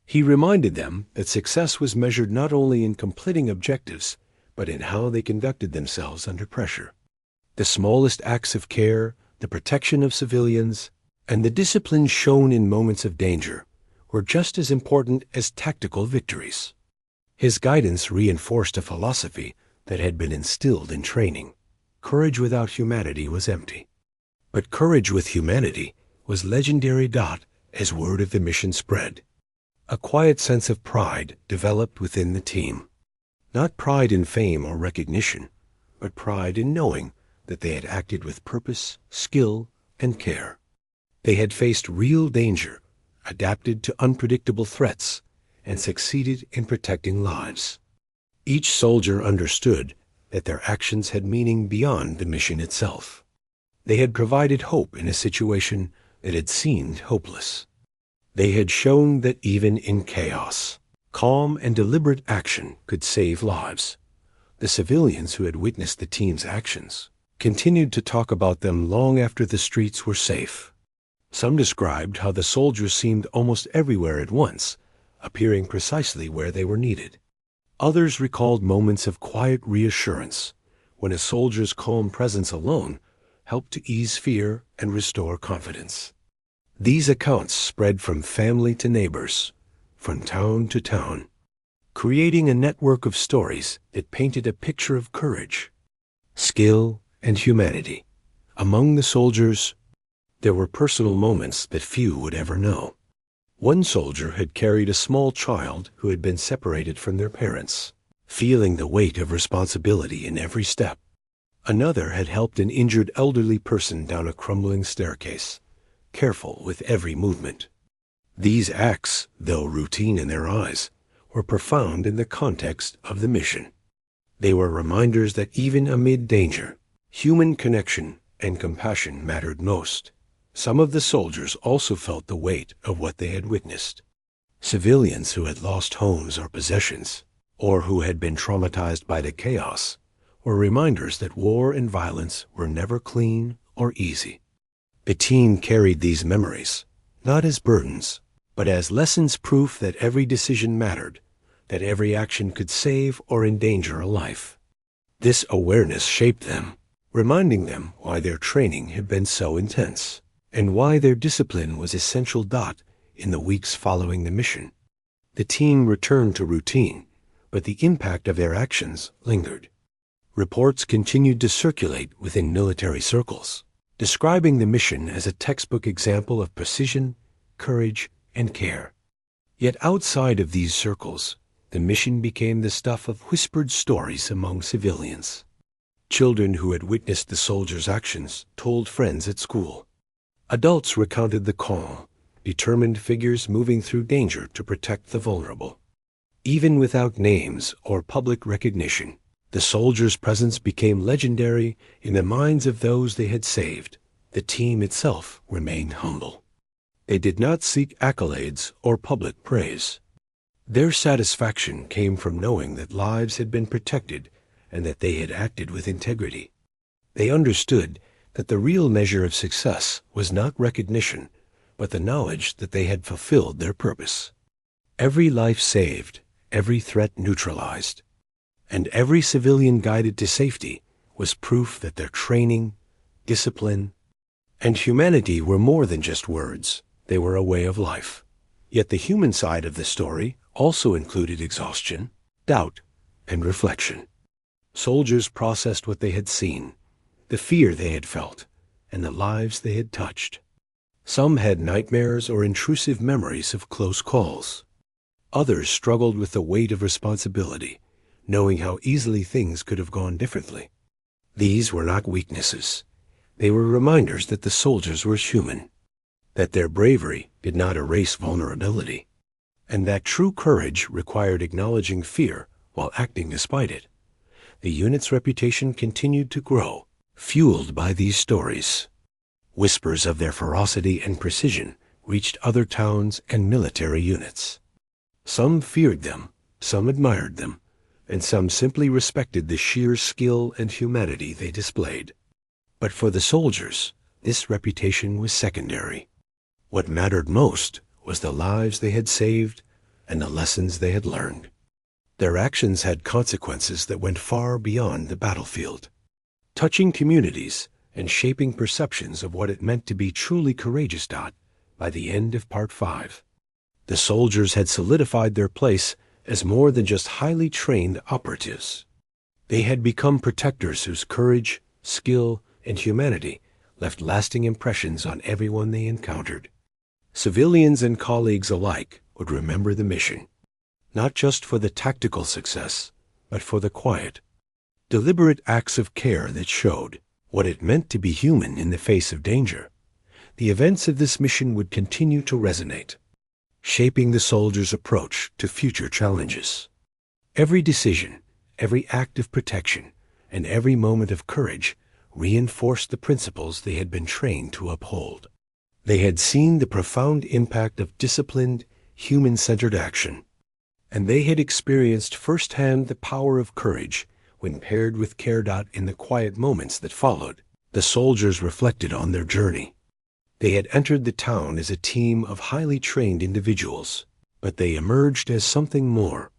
He reminded them that success was measured not only in completing objectives, but in how they conducted themselves under pressure. The smallest acts of care, the protection of civilians, and the discipline shown in moments of danger were just as important as tactical victories. His guidance reinforced a philosophy that had been instilled in training. Courage without humanity was empty. But courage with humanity was legendary. As word of the mission spread, a quiet sense of pride developed within the team. Not pride in fame or recognition, but pride in knowing that they had acted with purpose, skill, and care. They had faced real danger, adapted to unpredictable threats, and succeeded in protecting lives. Each soldier understood that their actions had meaning beyond the mission itself. They had provided hope in a situation that had seemed hopeless. They had shown that even in chaos, calm and deliberate action could save lives. The civilians who had witnessed the team's actions continued to talk about them long after the streets were safe. Some described how the soldiers seemed almost everywhere at once, appearing precisely where they were needed. Others recalled moments of quiet reassurance, when a soldier's calm presence alone helped to ease fear and restore confidence. These accounts spread from family to neighbors, from town to town, creating a network of stories that painted a picture of courage, skill, and humanity. Among the soldiers, there were personal moments that few would ever know. One soldier had carried a small child who had been separated from their parents, feeling the weight of responsibility in every step. Another had helped an injured elderly person down a crumbling staircase, careful with every movement. These acts, though routine in their eyes, were profound in the context of the mission. They were reminders that even amid danger, human connection and compassion mattered most. Some of the soldiers also felt the weight of what they had witnessed. Civilians who had lost homes or possessions, or who had been traumatized by the chaos, were reminders that war and violence were never clean or easy. The team carried these memories, not as burdens, but as lessons, proof that every decision mattered, that every action could save or endanger a life. This awareness shaped them, reminding them why their training had been so intense, and why their discipline was essential in the weeks following the mission. The team returned to routine, but the impact of their actions lingered. Reports continued to circulate within military circles, describing the mission as a textbook example of precision, courage, and care. Yet outside of these circles, the mission became the stuff of whispered stories among civilians. Children who had witnessed the soldiers' actions told friends at school. Adults recounted the calm, determined figures moving through danger to protect the vulnerable. Even without names or public recognition, the soldiers' presence became legendary in the minds of those they had saved. The team itself remained humble. They did not seek accolades or public praise. Their satisfaction came from knowing that lives had been protected and that they had acted with integrity. They understood that the real measure of success was not recognition, but the knowledge that they had fulfilled their purpose. Every life saved, every threat neutralized, and every civilian guided to safety was proof that their training, discipline, and humanity were more than just words. They were a way of life. Yet the human side of the story also included exhaustion, doubt, and reflection. Soldiers processed what they had seen, the fear they had felt, and the lives they had touched. Some had nightmares or intrusive memories of close calls. Others struggled with the weight of responsibility, knowing how easily things could have gone differently. These were not weaknesses. They were reminders that the soldiers were human, that their bravery did not erase vulnerability, and that true courage required acknowledging fear while acting despite it. The unit's reputation continued to grow, fueled by these stories. Whispers of their ferocity and precision reached other towns and military units. Some feared them, some admired them, and some simply respected the sheer skill and humanity they displayed. But for the soldiers, this reputation was secondary. What mattered most was the lives they had saved and the lessons they had learned. Their actions had consequences that went far beyond the battlefield, touching communities and shaping perceptions of what it meant to be truly courageous. By the end of Part 5, the soldiers had solidified their place as more than just highly trained operatives. They had become protectors whose courage, skill, and humanity left lasting impressions on everyone they encountered. Civilians and colleagues alike would remember the mission, not just for the tactical success, but for the quiet, deliberate acts of care that showed what it meant to be human in the face of danger. The events of this mission would continue to resonate, shaping the soldiers' approach to future challenges. Every decision, every act of protection, and every moment of courage reinforced the principles they had been trained to uphold. They had seen the profound impact of disciplined, human-centered action, and they had experienced firsthand the power of courage when paired with care. In the quiet moments that followed, the soldiers reflected on their journey. They had entered the town as a team of highly trained individuals, but they emerged as something more,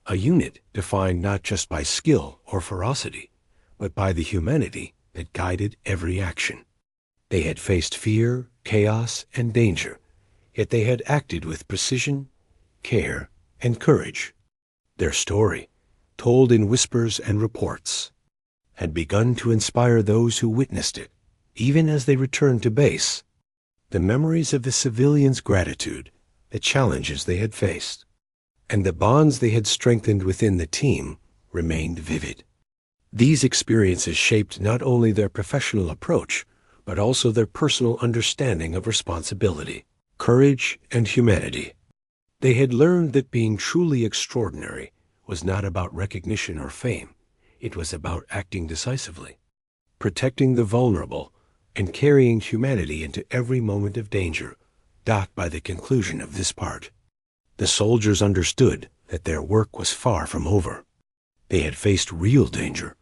a unit defined not just by skill or ferocity, but by the humanity that guided every action. They had faced fear, chaos, and danger, yet they had acted with precision, care, and courage. Their story, told in whispers and reports, had begun to inspire those who witnessed it, even as they returned to base. The memories of the civilians' gratitude, the challenges they had faced, and the bonds they had strengthened within the team remained vivid. These experiences shaped not only their professional approach, but also their personal understanding of responsibility, courage, and humanity. They had learned that being truly extraordinary was not about recognition or fame. It was about acting decisively, protecting the vulnerable, and carrying humanity into every moment of danger. By the conclusion of this part, The soldiers understood that their work was far from over. They had faced real danger,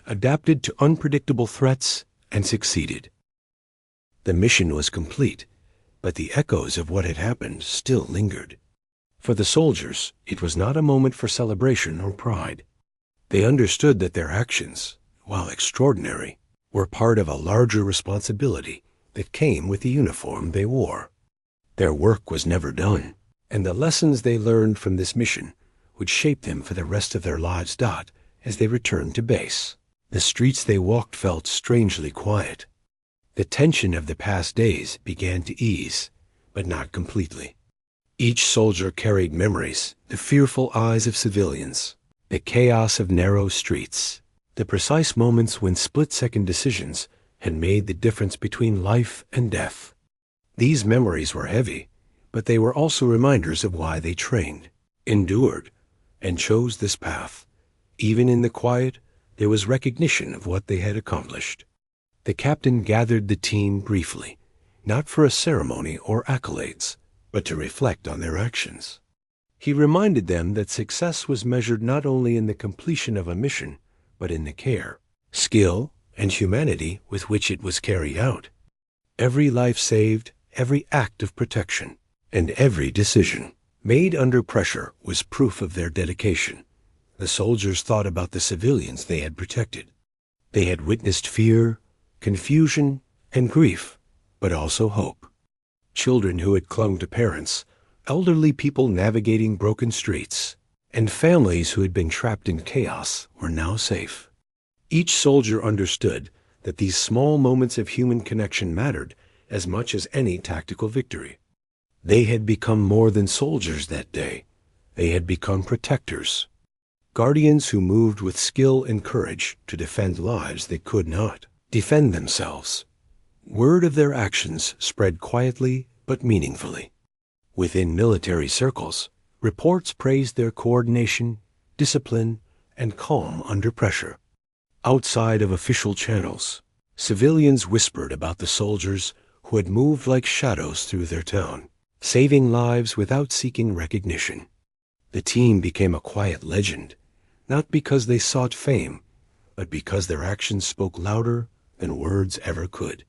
adapted to unpredictable threats, and succeeded. The mission was complete, but the echoes of what had happened still lingered. For the soldiers, it was not a moment for celebration or pride. They understood that their actions, while extraordinary, were part of a larger responsibility that came with the uniform they wore. Their work was never done, and the lessons they learned from this mission would shape them for the rest of their lives. As they returned to base, the streets they walked felt strangely quiet. The tension of the past days began to ease, but not completely. Each soldier carried memories, the fearful eyes of civilians, the chaos of narrow streets, the precise moments when split-second decisions had made the difference between life and death. These memories were heavy, but they were also reminders of why they trained, endured, and chose this path. Even in the quiet, there was recognition of what they had accomplished. The captain gathered the team briefly, not for a ceremony or accolades, but to reflect on their actions. He reminded them that success was measured not only in the completion of a mission, but in the care, skill, and humanity with which it was carried out. Every life saved, every act of protection, and every decision made under pressure was proof of their dedication. The soldiers thought about the civilians they had protected. They had witnessed fear, confusion, and grief, but also hope. Children who had clung to parents, elderly people navigating broken streets, and families who had been trapped in chaos were now safe. Each soldier understood that these small moments of human connection mattered as much as any tactical victory. They had become more than soldiers that day. They had become protectors, guardians who moved with skill and courage to defend lives that could not defend themselves. Word of their actions spread quietly but meaningfully. Within military circles, reports praised their coordination, discipline, and calm under pressure. Outside of official channels, civilians whispered about the soldiers who had moved like shadows through their town, saving lives without seeking recognition. The team became a quiet legend, not because they sought fame, but because their actions spoke louder than words ever could.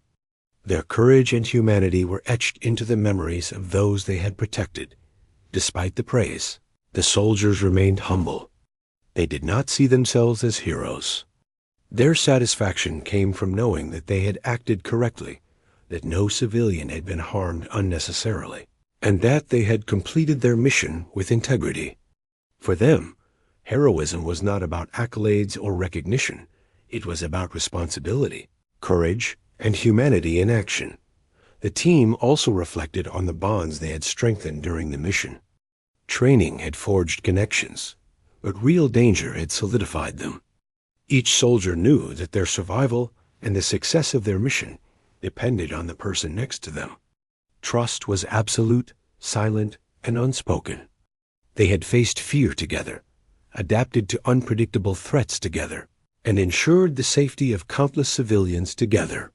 Their courage and humanity were etched into the memories of those they had protected. Despite the praise, the soldiers remained humble. They did not see themselves as heroes. Their satisfaction came from knowing that they had acted correctly, that no civilian had been harmed unnecessarily, and that they had completed their mission with integrity. For them, heroism was not about accolades or recognition. It was about responsibility, courage, and humanity in action. The team also reflected on the bonds they had strengthened during the mission. Training had forged connections, but real danger had solidified them. Each soldier knew that their survival and the success of their mission depended on the person next to them. Trust was absolute, silent, and unspoken. They had faced fear together, adapted to unpredictable threats together, and ensured the safety of countless civilians together.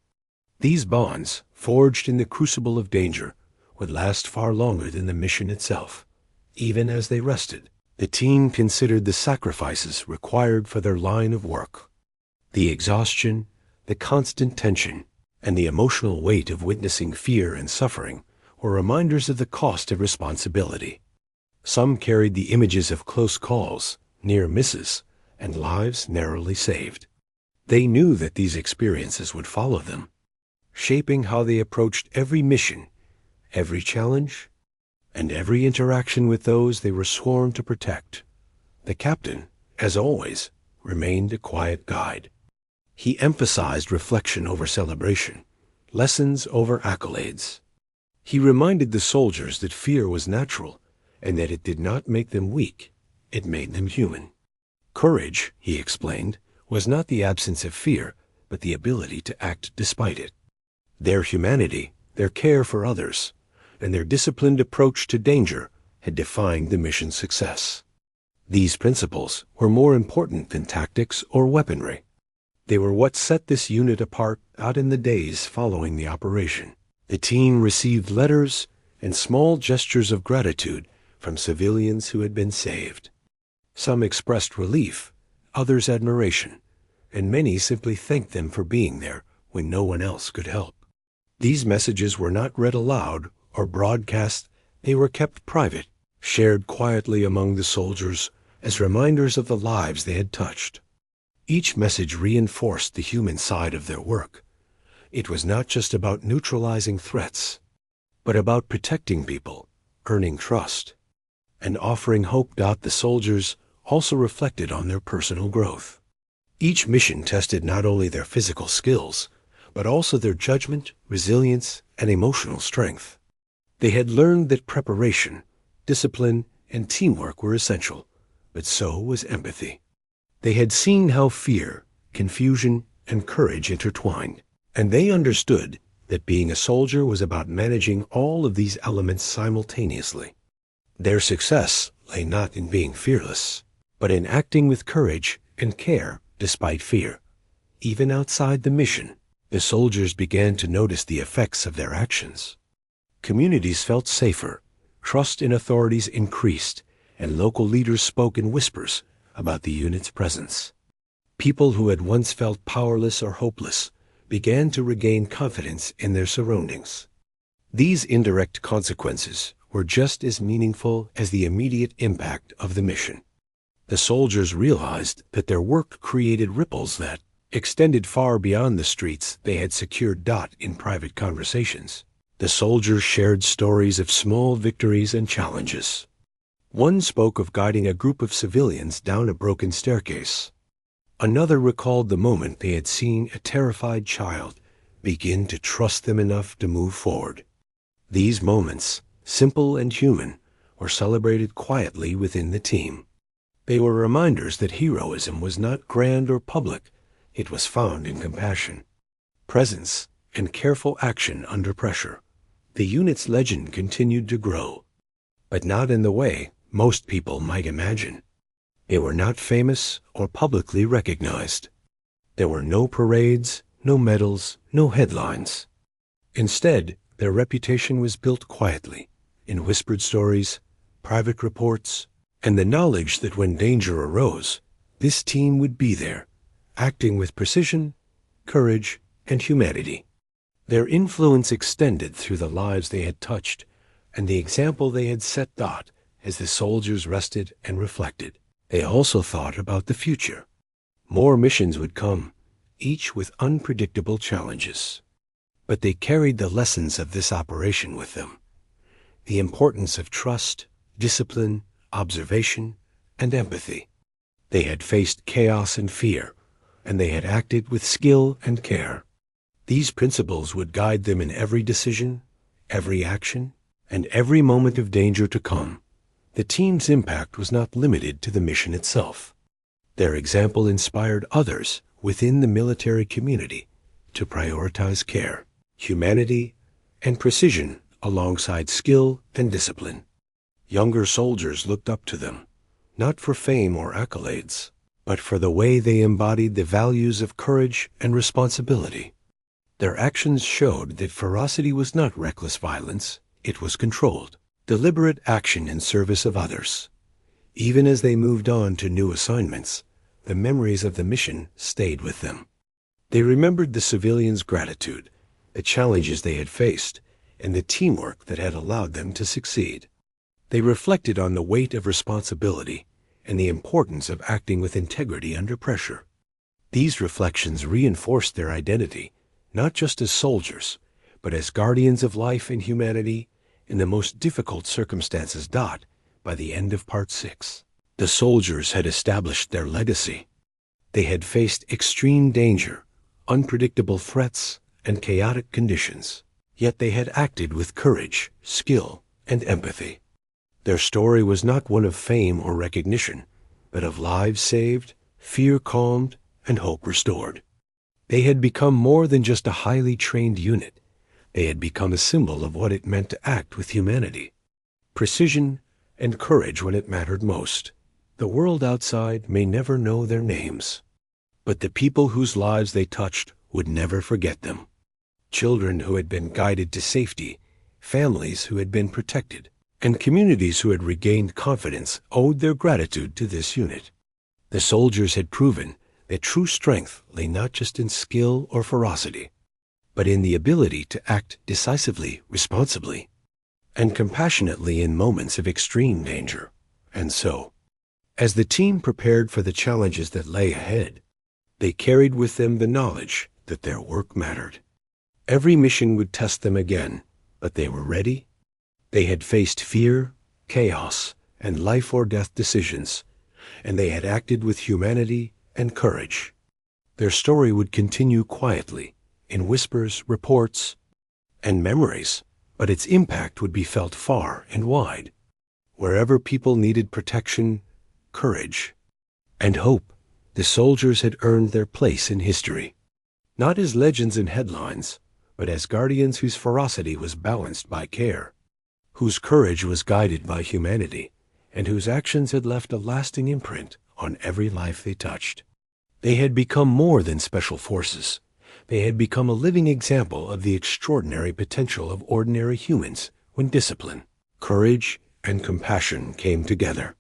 These bonds, forged in the crucible of danger, would last far longer than the mission itself. Even as they rested, the team considered the sacrifices required for their line of work. The exhaustion, the constant tension, and the emotional weight of witnessing fear and suffering were reminders of the cost of responsibility. Some carried the images of close calls, near misses, and lives narrowly saved. They knew that these experiences would follow them, shaping how they approached every mission, every challenge, and every interaction with those they were sworn to protect. The captain, as always, remained a quiet guide. He emphasized reflection over celebration, lessons over accolades. He reminded the soldiers that fear was natural and that it did not make them weak, it made them human. Courage, he explained, was not the absence of fear, but the ability to act despite it. Their humanity, their care for others, and their disciplined approach to danger had defined the mission's success. These principles were more important than tactics or weaponry. They were what set this unit apart out in the days following the operation. The team received letters and small gestures of gratitude from civilians who had been saved. Some expressed relief, others admiration, and many simply thanked them for being there when no one else could help. These messages were not read aloud or broadcast, they were kept private, shared quietly among the soldiers as reminders of the lives they had touched. Each message reinforced the human side of their work. It was not just about neutralizing threats, but about protecting people, earning trust, and offering hope. The soldiers also reflected on their personal growth. Each mission tested not only their physical skills, but also their judgment, resilience, and emotional strength. They had learned that preparation, discipline, and teamwork were essential, but so was empathy. They had seen how fear, confusion, and courage intertwined, and they understood that being a soldier was about managing all of these elements simultaneously. Their success lay not in being fearless, but in acting with courage and care despite fear. Even outside the mission, the soldiers began to notice the effects of their actions. Communities felt safer, trust in authorities increased, and local leaders spoke in whispers about the unit's presence. People who had once felt powerless or hopeless began to regain confidence in their surroundings. These indirect consequences were just as meaningful as the immediate impact of the mission. The soldiers realized that their work created ripples that extended far beyond the streets they had secured. In private conversations, the soldiers shared stories of small victories and challenges. One spoke of guiding a group of civilians down a broken staircase. Another recalled the moment they had seen a terrified child begin to trust them enough to move forward. These moments, simple and human, were celebrated quietly within the team. They were reminders that heroism was not grand or public. It was found in compassion, presence, and careful action under pressure. The unit's legend continued to grow, but not in the way most people might imagine. They were not famous or publicly recognized. There were no parades, no medals, no headlines. Instead, their reputation was built quietly, in whispered stories, private reports, and the knowledge that when danger arose, this team would be there, acting with precision, courage, and humanity. Their influence extended through the lives they had touched and the example they had set. As the soldiers rested and reflected, they also thought about the future. More missions would come, each with unpredictable challenges. But they carried the lessons of this operation with them. The importance of trust, discipline, observation, and empathy. They had faced chaos and fear, and they had acted with skill and care. These principles would guide them in every decision, every action, and every moment of danger to come. The team's impact was not limited to the mission itself. Their example inspired others within the military community to prioritize care, humanity, and precision alongside skill and discipline. Younger soldiers looked up to them, not for fame or accolades, but for the way they embodied the values of courage and responsibility. Their actions showed that ferocity was not reckless violence, it was controlled, deliberate action in service of others. Even as they moved on to new assignments, the memories of the mission stayed with them. They remembered the civilians' gratitude, the challenges they had faced, and the teamwork that had allowed them to succeed. They reflected on the weight of responsibility and the importance of acting with integrity under pressure. These reflections reinforced their identity, not just as soldiers, but as guardians of life and humanity in the most difficult circumstances. By the end of Part 6, the soldiers had established their legacy. They had faced extreme danger, unpredictable threats, and chaotic conditions, yet they had acted with courage, skill, and empathy. Their story was not one of fame or recognition, but of lives saved, fear calmed, and hope restored. They had become more than just a highly trained unit. They had become a symbol of what it meant to act with humanity, precision, and courage when it mattered most. The world outside may never know their names, but the people whose lives they touched would never forget them. Children who had been guided to safety, families who had been protected, and communities who had regained confidence owed their gratitude to this unit. The soldiers had proven that true strength lay not just in skill or ferocity, but in the ability to act decisively, responsibly, and compassionately in moments of extreme danger. And so, as the team prepared for the challenges that lay ahead, they carried with them the knowledge that their work mattered. Every mission would test them again, but they were ready. They had faced fear, chaos, and life or death decisions, and they had acted with humanity and courage. Their story would continue quietly, in whispers, reports, and memories, but its impact would be felt far and wide, wherever people needed protection, courage, and hope. The soldiers had earned their place in history, not as legends and headlines, but as guardians whose ferocity was balanced by care, whose courage was guided by humanity, and whose actions had left a lasting imprint on every life they touched. They had become more than special forces. They had become a living example of the extraordinary potential of ordinary humans when discipline, courage, and compassion came together.